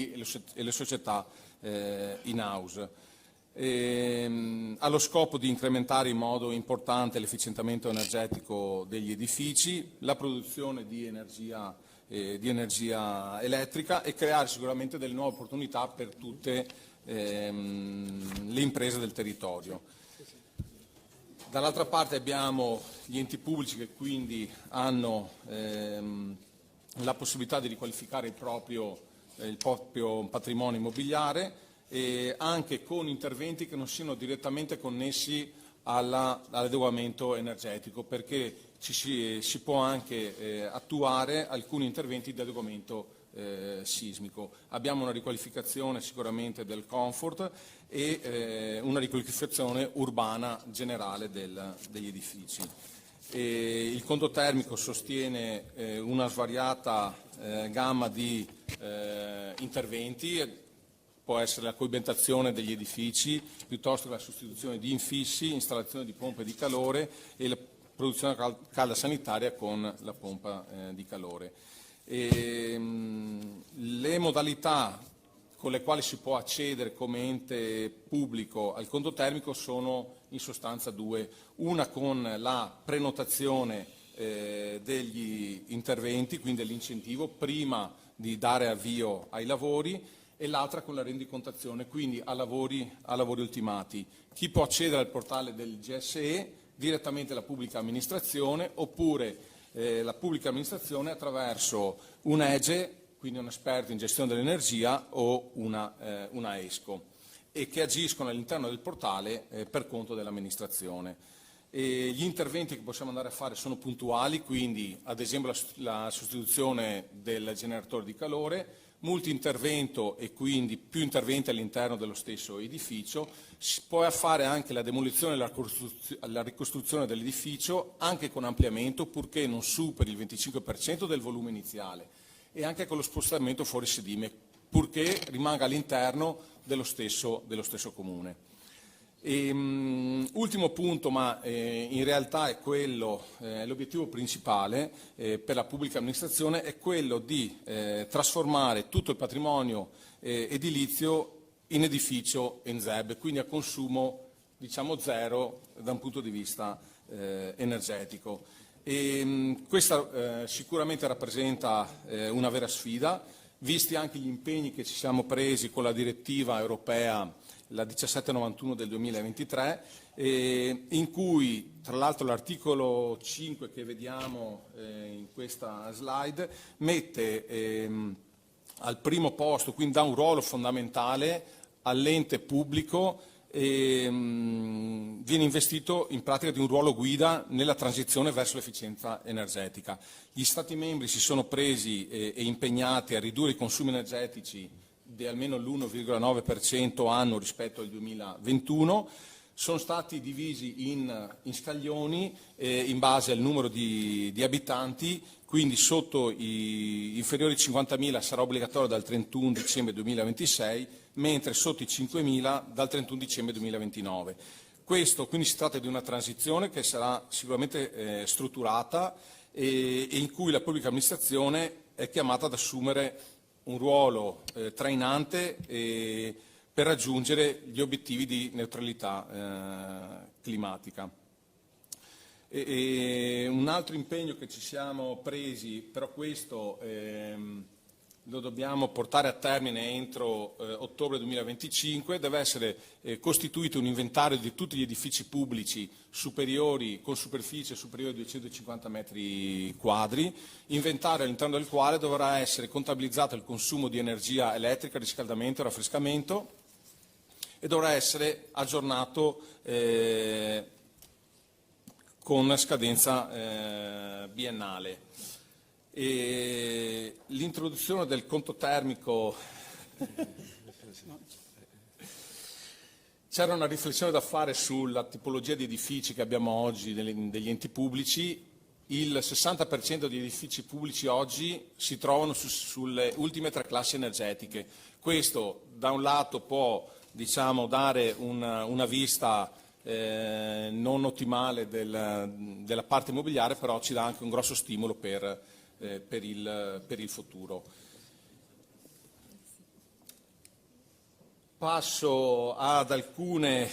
e le società in house. Ha lo scopo di incrementare in modo importante l'efficientamento energetico degli edifici, la produzione di energia elettrica e creare sicuramente delle nuove opportunità per tutte le imprese del territorio. Dall'altra parte abbiamo gli enti pubblici che quindi hanno la possibilità di riqualificare il proprio patrimonio immobiliare, anche con interventi che non siano direttamente connessi all'adeguamento energetico, perché si può anche attuare alcuni interventi di adeguamento sismico. Abbiamo una riqualificazione sicuramente del comfort e una riqualificazione urbana generale degli edifici. Il conto termico sostiene una svariata gamma di interventi, può essere la coibentazione degli edifici, piuttosto che la sostituzione di infissi, installazione di pompe di calore e la produzione calda sanitaria con la pompa di calore. Le modalità con le quali si può accedere come ente pubblico al conto termico sono in sostanza due: una con la prenotazione degli interventi, quindi dell'incentivo, prima di dare avvio ai lavori, e l'altra con la rendicontazione, quindi a lavori ultimati. Chi può accedere al portale del GSE? Direttamente la pubblica amministrazione, oppure la pubblica amministrazione attraverso un EGE, quindi un esperto in gestione dell'energia, o una ESCO, e che agiscono all'interno del portale per conto dell'amministrazione. Gli interventi che possiamo andare a fare sono puntuali, quindi ad esempio la sostituzione del generatore di calore, multi-intervento e quindi più interventi all'interno dello stesso edificio. Si può fare anche la demolizione e la ricostruzione dell'edificio, anche con ampliamento, purché non superi il 25% del volume iniziale, e anche con lo spostamento fuori sedime, purché rimanga all'interno dello stesso comune. Ultimo punto, ma in realtà è quello, l'obiettivo principale per la pubblica amministrazione, è quello di trasformare tutto il patrimonio edilizio in edificio ENZEB, quindi a consumo, diciamo, zero da un punto di vista energetico. Questa sicuramente rappresenta una vera sfida, visti anche gli impegni che ci siamo presi con la direttiva europea, la 1791 del 2023, in cui tra l'altro l'articolo 5 che vediamo in questa slide mette al primo posto, quindi dà un ruolo fondamentale all'ente pubblico, viene investito in pratica di un ruolo guida nella transizione verso l'efficienza energetica. Gli Stati membri si sono presi e impegnati a ridurre i consumi energetici di almeno l'1,9% anno rispetto al 2021, sono stati divisi in scaglioni in base al numero di abitanti, quindi sotto i inferiori ai 50.000 sarà obbligatorio dal 31 dicembre 2026, mentre sotto i 5.000 dal 31 dicembre 2029. Questo, quindi si tratta di una transizione che sarà sicuramente strutturata e in cui la pubblica amministrazione è chiamata ad assumere un ruolo trainante per raggiungere gli obiettivi di neutralità climatica. Un altro impegno che ci siamo presi, però questo lo dobbiamo portare a termine entro ottobre 2025, deve essere costituito un inventario di tutti gli edifici pubblici con superficie superiore ai 250 metri quadri, inventario all'interno del quale dovrà essere contabilizzato il consumo di energia elettrica, riscaldamento e raffrescamento, e dovrà essere aggiornato con scadenza biennale. L'introduzione del conto termico, c'era una riflessione da fare sulla tipologia di edifici che abbiamo oggi degli enti pubblici. Il 60% degli edifici pubblici oggi si trovano sulle ultime 3 classi energetiche. Questo da un lato può, diciamo, dare una vista non ottimale della parte immobiliare, però ci dà anche un grosso stimolo per il futuro. Passo ad alcune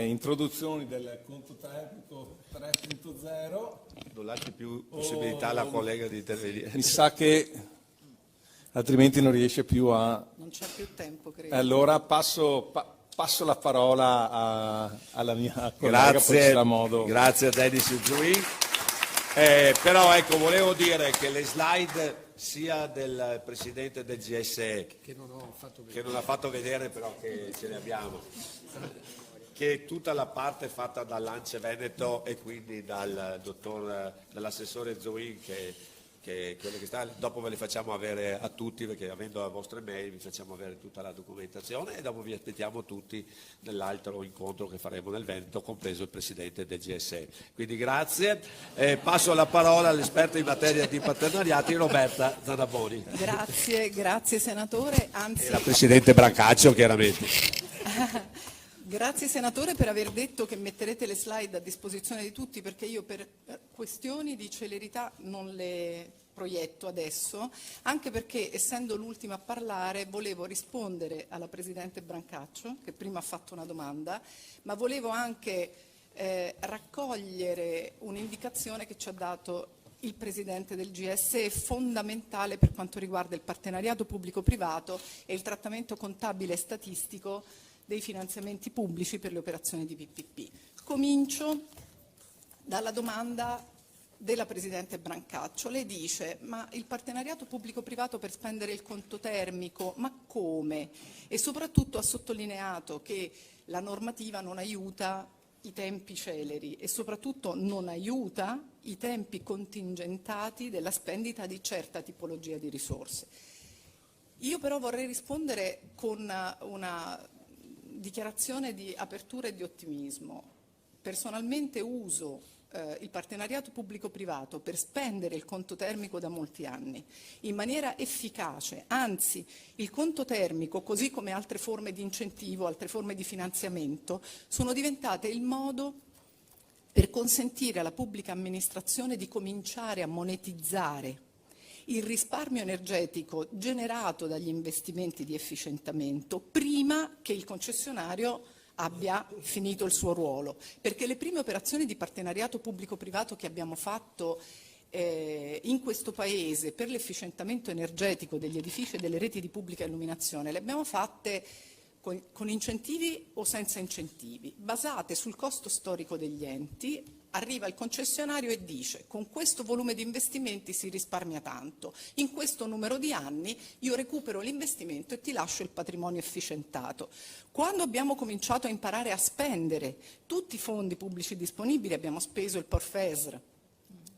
introduzioni del conto termico 3.0. Non lasci più possibilità alla collega di intervenire. Mi sa che altrimenti non riesce più a... Non c'è più tempo, credo. Allora passo la parola alla mia collega, poi ci sarà modo. Grazie a Dennis Zouin. Però ecco, volevo dire che le slide sia del Presidente del GSE, che non ha fatto vedere però che ce le abbiamo, che tutta la parte fatta dall'Ance Veneto e quindi dall'assessore Zouin che che quelle che sta, dopo ve le facciamo avere a tutti, perché avendo le vostre mail vi facciamo avere tutta la documentazione e dopo vi aspettiamo tutti nell'altro incontro che faremo nel Veneto, compreso il Presidente del GSE. Quindi grazie. Passo la parola all'esperta in materia di partenariati, Roberta Zanaboni. Grazie Senatore, anzi... E la Presidente Brancaccio, chiaramente. Grazie Senatore per aver detto che metterete le slide a disposizione di tutti, perché io per questioni di celerità non le proietto adesso, anche perché essendo l'ultima a parlare volevo rispondere alla Presidente Brancaccio, che prima ha fatto una domanda, ma volevo anche raccogliere un'indicazione che ci ha dato il Presidente del GSE, fondamentale per quanto riguarda il partenariato pubblico-privato e il trattamento contabile e statistico dei finanziamenti pubblici per le operazioni di PPP. Comincio dalla domanda della Presidente Brancaccio. Lei dice, ma il partenariato pubblico-privato per spendere il conto termico, ma come? E soprattutto ha sottolineato che la normativa non aiuta i tempi celeri e soprattutto non aiuta i tempi contingentati della spendita di certa tipologia di risorse. Io però vorrei rispondere con una dichiarazione di apertura e di ottimismo. Personalmente uso il partenariato pubblico-privato per spendere il conto termico da molti anni, in maniera efficace. Anzi, il conto termico, così come altre forme di incentivo, altre forme di finanziamento, sono diventate il modo per consentire alla pubblica amministrazione di cominciare a monetizzare il risparmio energetico generato dagli investimenti di efficientamento prima che il concessionario abbia finito il suo ruolo, perché le prime operazioni di partenariato pubblico-privato che abbiamo fatto in questo Paese per l'efficientamento energetico degli edifici e delle reti di pubblica illuminazione le abbiamo fatte con incentivi o senza incentivi, basate sul costo storico degli enti. Arriva il concessionario e dice con questo volume di investimenti si risparmia tanto, in questo numero di anni io recupero l'investimento e ti lascio il patrimonio efficientato. Quando abbiamo cominciato a imparare a spendere tutti i fondi pubblici disponibili, abbiamo speso il PORFESR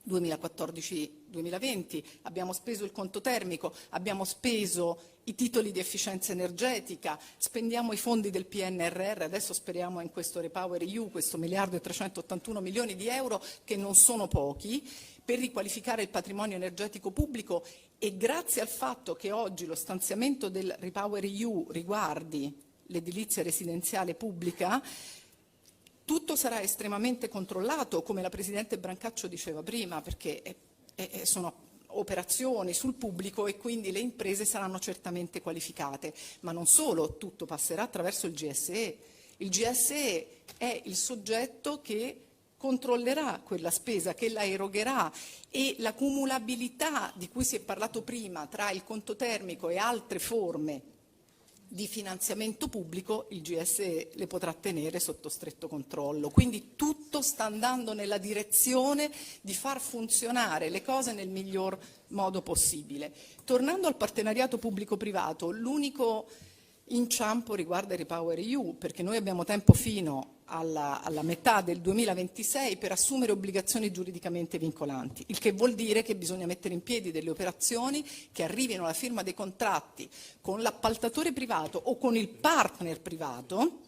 2014-2020, abbiamo speso il conto termico, abbiamo speso i titoli di efficienza energetica, spendiamo i fondi del PNRR, adesso speriamo in questo Repower EU, questo 1.381 milioni di euro che non sono pochi, per riqualificare il patrimonio energetico pubblico e grazie al fatto che oggi lo stanziamento del Repower EU riguardi l'edilizia residenziale pubblica, tutto sarà estremamente controllato, come la Presidente Brancaccio diceva prima, perché sono operazioni sul pubblico e quindi le imprese saranno certamente qualificate. Ma non solo, tutto passerà attraverso il GSE. Il GSE è il soggetto che controllerà quella spesa, che la erogherà e la cumulabilità di cui si è parlato prima tra il conto termico e altre forme di finanziamento pubblico, il GSE le potrà tenere sotto stretto controllo. Quindi tutto sta andando nella direzione di far funzionare le cose nel miglior modo possibile. Tornando al partenariato pubblico-privato, l'unico inciampo riguarda il Repower EU, perché noi abbiamo tempo fino alla metà del 2026 per assumere obbligazioni giuridicamente vincolanti, il che vuol dire che bisogna mettere in piedi delle operazioni che arrivino alla firma dei contratti con l'appaltatore privato o con il partner privato.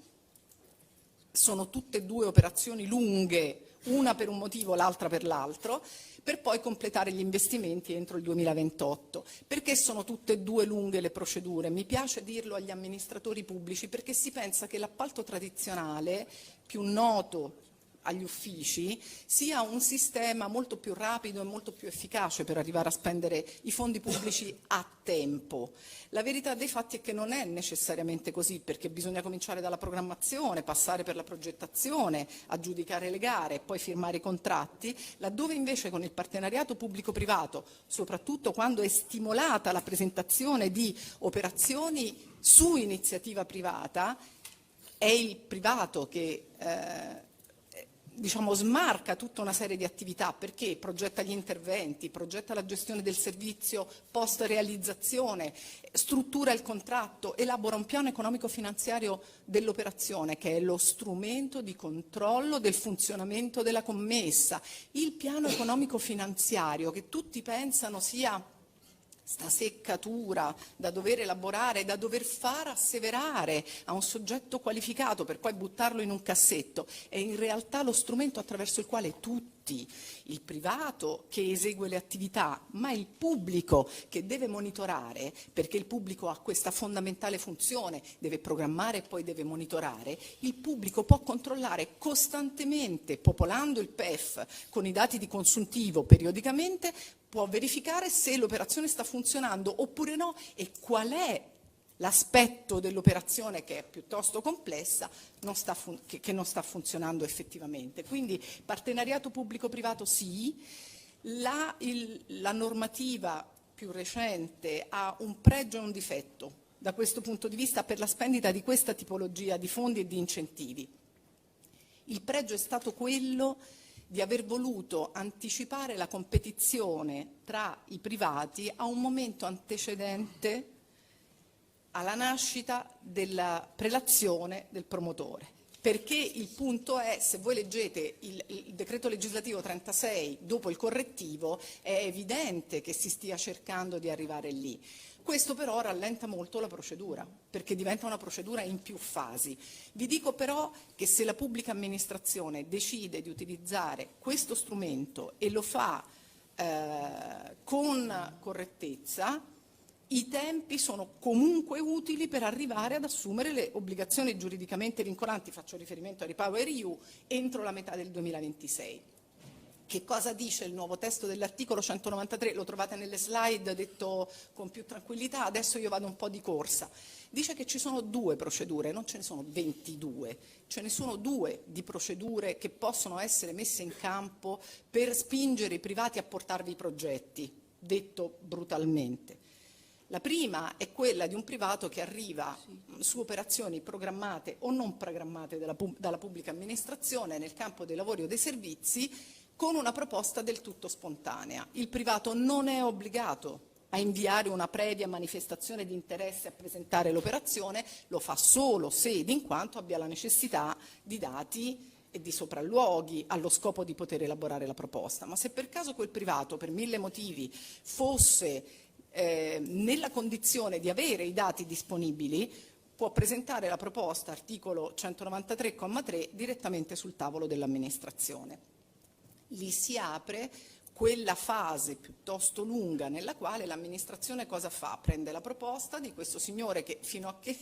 Sono tutte e due operazioni lunghe, una per un motivo, l'altra per l'altro, per poi completare gli investimenti entro il 2028. Perché sono tutte e due lunghe le procedure? Mi piace dirlo agli amministratori pubblici perché si pensa che l'appalto tradizionale, più noto agli uffici, sia un sistema molto più rapido e molto più efficace per arrivare a spendere i fondi pubblici a tempo. La verità dei fatti è che non è necessariamente così, perché bisogna cominciare dalla programmazione, passare per la progettazione, aggiudicare le gare e poi firmare i contratti, laddove invece con il partenariato pubblico-privato, soprattutto quando è stimolata la presentazione di operazioni su iniziativa privata, è il privato che smarca tutta una serie di attività, perché progetta gli interventi, progetta la gestione del servizio post realizzazione, struttura il contratto, elabora un piano economico-finanziario dell'operazione, che è lo strumento di controllo del funzionamento della commessa. Il piano economico-finanziario, che tutti pensano sia sta seccatura da dover elaborare, da dover far asseverare a un soggetto qualificato per poi buttarlo in un cassetto, è in realtà lo strumento attraverso il quale tutti, il privato che esegue le attività, ma il pubblico che deve monitorare, perché il pubblico ha questa fondamentale funzione, deve programmare e poi deve monitorare, il pubblico può controllare costantemente, popolando il PEF con i dati di consuntivo periodicamente, può verificare se l'operazione sta funzionando oppure no e qual è l'aspetto dell'operazione, che è piuttosto complessa, che non sta funzionando effettivamente. Quindi partenariato pubblico-privato sì, la normativa più recente ha un pregio e un difetto da questo punto di vista per la spendita di questa tipologia di fondi e di incentivi. Il pregio è stato quello di aver voluto anticipare la competizione tra i privati a un momento antecedente alla nascita della prelazione del promotore. Perché il punto è, se voi leggete il decreto legislativo 36 dopo il correttivo, è evidente che si stia cercando di arrivare lì. Questo però rallenta molto la procedura, perché diventa una procedura in più fasi. Vi dico però che se la pubblica amministrazione decide di utilizzare questo strumento e lo fa con correttezza, i tempi sono comunque utili per arrivare ad assumere le obbligazioni giuridicamente vincolanti, faccio riferimento a REPowerEU, entro la metà del 2026. Che cosa dice il nuovo testo dell'articolo 193? Lo trovate nelle slide, detto con più tranquillità, adesso io vado un po' di corsa. Dice che ci sono 2 procedure, non ce ne sono 22, ce ne sono 2 di procedure che possono essere messe in campo per spingere i privati a portarvi i progetti, detto brutalmente. La prima è quella di un privato che arriva su operazioni programmate o non programmate dalla pubblica amministrazione nel campo dei lavori o dei servizi, con una proposta del tutto spontanea. Il privato non è obbligato a inviare una previa manifestazione di interesse a presentare l'operazione, lo fa solo se ed in quanto abbia la necessità di dati e di sopralluoghi allo scopo di poter elaborare la proposta. Ma se per caso quel privato, per 1000 motivi, fosse nella condizione di avere i dati disponibili, può presentare la proposta, articolo 193,3, direttamente sul tavolo dell'amministrazione. Lì si apre quella fase piuttosto lunga nella quale l'amministrazione cosa fa? Prende la proposta di questo signore che fino a che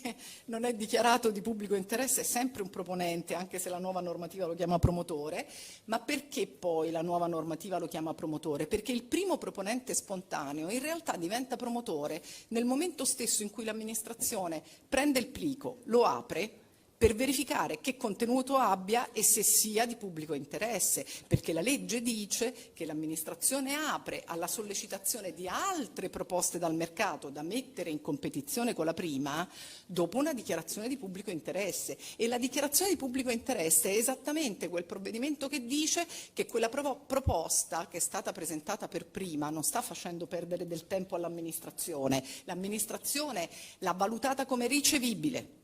non è dichiarato di pubblico interesse è sempre un proponente, anche se la nuova normativa lo chiama promotore. Ma perché poi la nuova normativa lo chiama promotore? Perché il primo proponente spontaneo in realtà diventa promotore nel momento stesso in cui l'amministrazione prende il plico, lo apre, per verificare che contenuto abbia e se sia di pubblico interesse, perché la legge dice che l'amministrazione apre alla sollecitazione di altre proposte dal mercato da mettere in competizione con la prima dopo una dichiarazione di pubblico interesse, e la dichiarazione di pubblico interesse è esattamente quel provvedimento che dice che quella proposta che è stata presentata per prima non sta facendo perdere del tempo all'amministrazione, l'amministrazione l'ha valutata come ricevibile,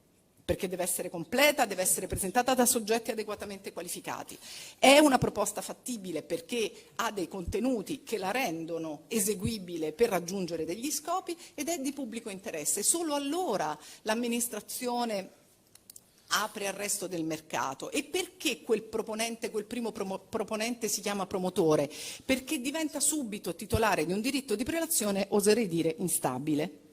perché deve essere completa, deve essere presentata da soggetti adeguatamente qualificati. È una proposta fattibile perché ha dei contenuti che la rendono eseguibile per raggiungere degli scopi ed è di pubblico interesse. Solo allora l'amministrazione apre al resto del mercato. E perché quel primo proponente si chiama promotore? Perché diventa subito titolare di un diritto di prelazione, oserei dire, instabile.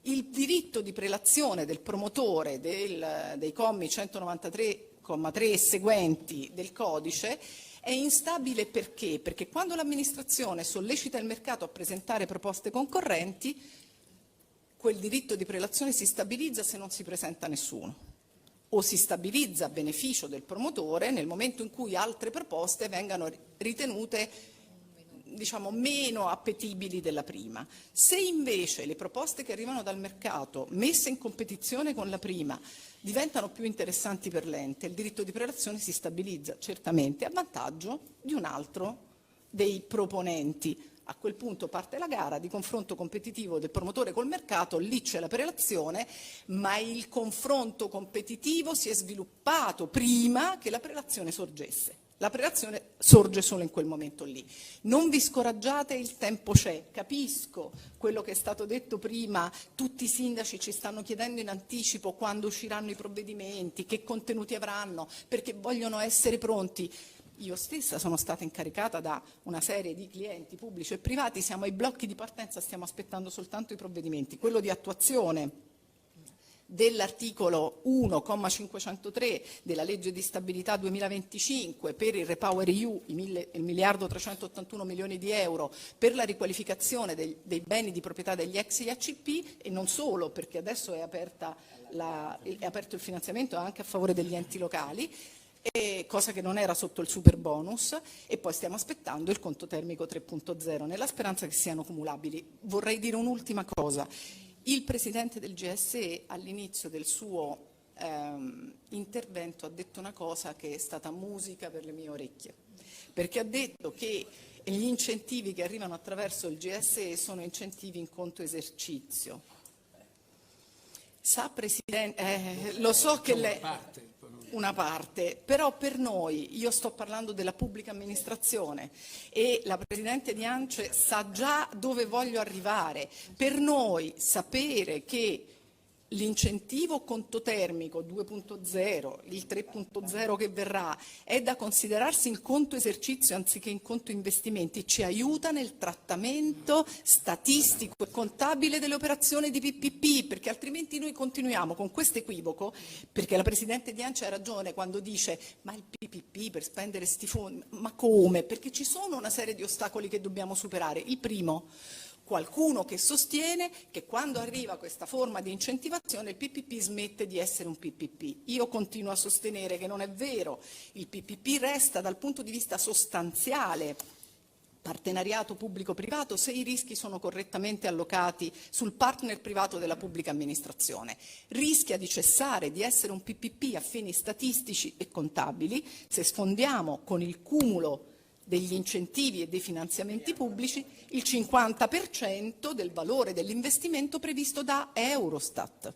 Il diritto di prelazione del promotore dei commi 193,3 e seguenti del codice è instabile perché? Perché quando l'amministrazione sollecita il mercato a presentare proposte concorrenti, quel diritto di prelazione si stabilizza se non si presenta nessuno, o si stabilizza a beneficio del promotore nel momento in cui altre proposte vengano ritenute diciamo, meno appetibili della prima. Se invece le proposte che arrivano dal mercato, messe in competizione con la prima, diventano più interessanti per l'ente, il diritto di prelazione si stabilizza certamente a vantaggio di un altro dei proponenti. A quel punto parte la gara di confronto competitivo del promotore col mercato, lì c'è la prelazione, ma il confronto competitivo si è sviluppato prima che la prelazione sorgesse. La prelazione sorge solo in quel momento lì. Non vi scoraggiate, il tempo c'è. Capisco quello che è stato detto prima, tutti i sindaci ci stanno chiedendo in anticipo quando usciranno i provvedimenti, che contenuti avranno, perché vogliono essere pronti. Io stessa sono stata incaricata da una serie di clienti pubblici e privati, siamo ai blocchi di partenza, stiamo aspettando soltanto i provvedimenti. Quello di attuazione dell'articolo 1,503 della legge di stabilità 2025 per il Repower EU, il miliardo 381 milioni di euro per la riqualificazione dei beni di proprietà degli ex IACP, e non solo, perché adesso è aperto il finanziamento anche a favore degli enti locali, cosa che non era sotto il super bonus, e poi stiamo aspettando il conto termico 3.0 nella speranza che siano cumulabili. Vorrei dire un'ultima cosa. Il Presidente del GSE all'inizio del suo intervento ha detto una cosa che è stata musica per le mie orecchie, perché ha detto che gli incentivi che arrivano attraverso il GSE sono incentivi in conto esercizio. Sa, Presidente, lo so che lei... Una parte, però per noi, io sto parlando della pubblica amministrazione e la Presidente di ANCE sa già dove voglio arrivare. Per noi sapere che l'incentivo conto termico 2.0, il 3.0 che verrà, è da considerarsi in conto esercizio anziché in conto investimenti, ci aiuta nel trattamento statistico e contabile delle operazioni di PPP, perché altrimenti noi continuiamo con questo equivoco, perché la Presidente di ANCE ha ragione quando dice ma il PPP per spendere sti fondi, ma come? Perché ci sono una serie di ostacoli che dobbiamo superare. Il primo, qualcuno che sostiene che quando arriva questa forma di incentivazione il PPP smette di essere un PPP. Io continuo a sostenere che non è vero, il PPP resta dal punto di vista sostanziale partenariato pubblico-privato se i rischi sono correttamente allocati sul partner privato della pubblica amministrazione. Rischia di cessare di essere un PPP a fini statistici e contabili se sfondiamo con il cumulo degli incentivi e dei finanziamenti pubblici il 50% del valore dell'investimento previsto da Eurostat.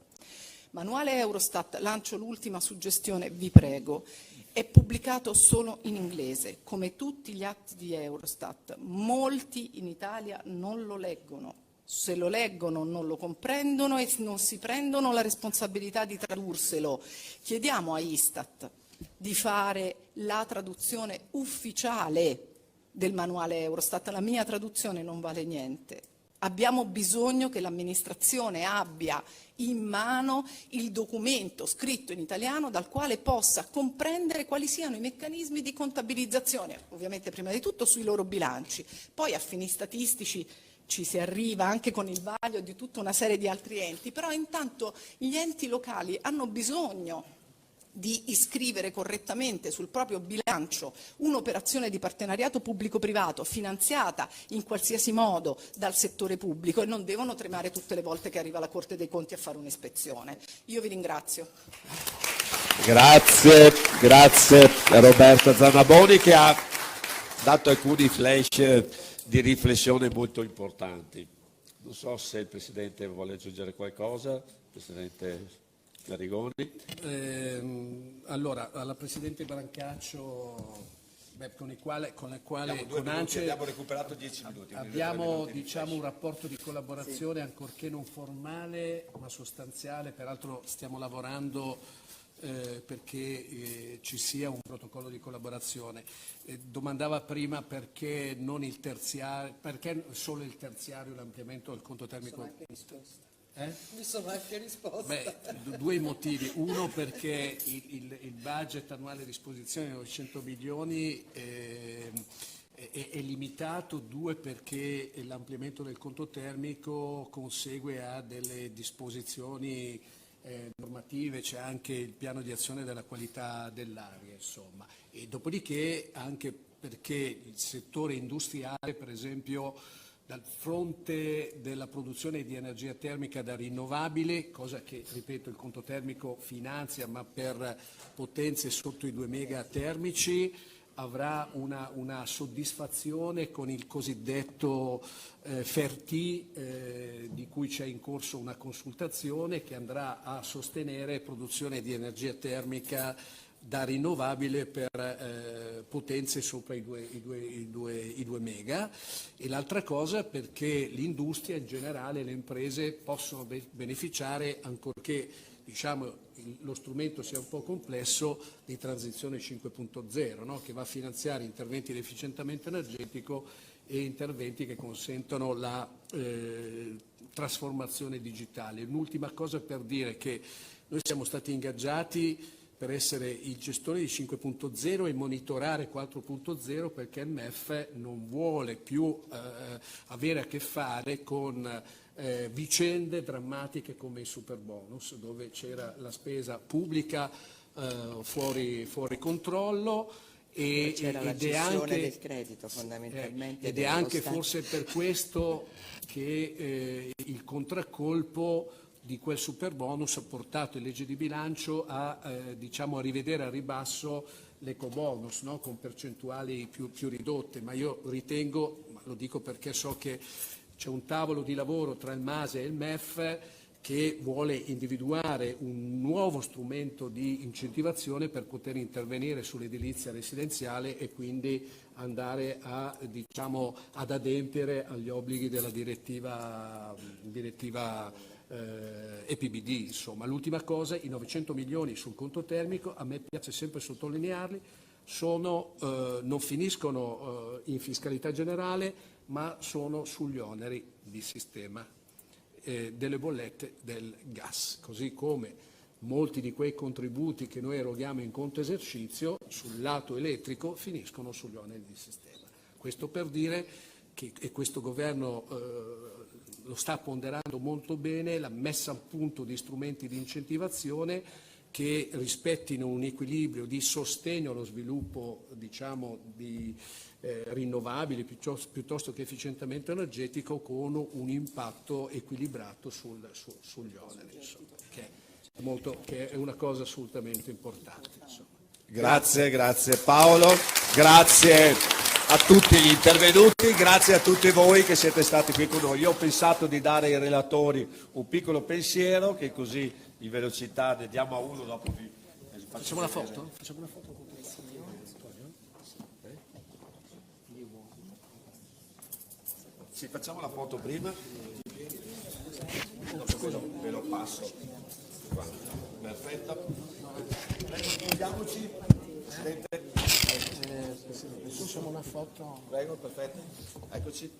Manuale Eurostat, lancio l'ultima suggestione, vi prego, è pubblicato solo in inglese, come tutti gli atti di Eurostat. Molti in Italia non lo leggono. Se lo leggono non lo comprendono e non si prendono la responsabilità di tradurselo. Chiediamo a Istat di fare la traduzione ufficiale del manuale Eurostat. La mia traduzione non vale niente. Abbiamo bisogno che l'amministrazione abbia in mano il documento scritto in italiano dal quale possa comprendere quali siano i meccanismi di contabilizzazione, ovviamente prima di tutto sui loro bilanci, poi a fini statistici ci si arriva anche con il vaglio di tutta una serie di altri enti, però intanto gli enti locali hanno bisogno di iscrivere correttamente sul proprio bilancio un'operazione di partenariato pubblico-privato finanziata in qualsiasi modo dal settore pubblico e non devono tremare tutte le volte che arriva la Corte dei Conti a fare un'ispezione. Io vi ringrazio. Grazie a Roberta Zanaboni che ha dato alcuni flash di riflessione molto importanti. Non so se il Presidente vuole aggiungere qualcosa, Presidente Arrigoni. Allora, alla Presidente Brancaccio, con ANCE abbiamo recuperato 10 minuti. Abbiamo un rapporto di collaborazione ancorché non formale ma sostanziale, peraltro stiamo lavorando perché ci sia un protocollo di collaborazione. Domandava prima perché non il terziario, perché solo il terziario, l'ampliamento del conto termico. Mi sono anche risposta. Due motivi. Uno perché il budget annuale a disposizione di 900 milioni è limitato, due perché l'ampliamento del conto termico consegue a delle disposizioni normative, c'è anche il piano di azione della qualità dell'aria, insomma. E dopodiché anche perché il settore industriale, per esempio, dal fronte della produzione di energia termica da rinnovabile, cosa che, ripeto, il conto termico finanzia, ma per potenze sotto i 2 mega termici, avrà una soddisfazione con il cosiddetto FER-T, di cui c'è in corso una consultazione che andrà a sostenere produzione di energia termica da rinnovabile per potenze sopra i 2 mega. E l'altra cosa perché l'industria in generale, le imprese possono beneficiare, ancorché diciamo lo strumento sia un po' complesso, di transizione 5.0, no? Che va a finanziare interventi di efficientamento energetico e interventi che consentono la trasformazione digitale. Un'ultima cosa per dire che noi siamo stati ingaggiati per essere il gestore di 5.0 e monitorare 4.0, perché il MEF non vuole più avere a che fare con vicende drammatiche come i superbonus, dove c'era la spesa pubblica fuori controllo e c'era la ed è cessione anche del credito fondamentalmente ed è dello anche Stato. forse per questo che il contraccolpo di quel superbonus ha portato in legge di bilancio a rivedere a ribasso l'ecobonus, no? Con percentuali più ridotte, ma io ritengo, lo dico perché so che c'è un tavolo di lavoro tra il MASE e il MEF che vuole individuare un nuovo strumento di incentivazione per poter intervenire sull'edilizia residenziale e quindi andare ad adempiere agli obblighi della direttiva EPBD. Insomma, l'ultima cosa, i 900 milioni sul conto termico, a me piace sempre sottolinearli, non finiscono in fiscalità generale, ma sono sugli oneri di sistema delle bollette del gas, così come molti di quei contributi che noi eroghiamo in conto esercizio sul lato elettrico finiscono sugli oneri di sistema. Questo per dire che questo governo lo sta ponderando molto bene, la messa a punto di strumenti di incentivazione che rispettino un equilibrio di sostegno allo sviluppo di rinnovabili piuttosto che efficientamento energetico, con un impatto equilibrato sugli oneri, insomma, che è una cosa assolutamente importante. Insomma. Grazie Paolo, grazie a tutti gli intervenuti, grazie a tutti voi che siete stati qui con noi. Io ho pensato di dare ai relatori un piccolo pensiero, che così in velocità ne diamo a uno, dopo vi Facciamo una foto? Facciamo una foto. Sì, facciamo la foto prima. Ve lo passo. Perfetto. Scusiamoci. Facciamo una foto. Prego, perfetto. Eccoci.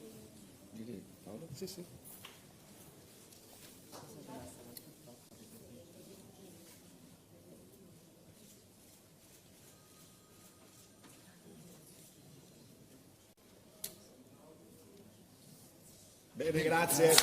Sì, sì. Bene, grazie.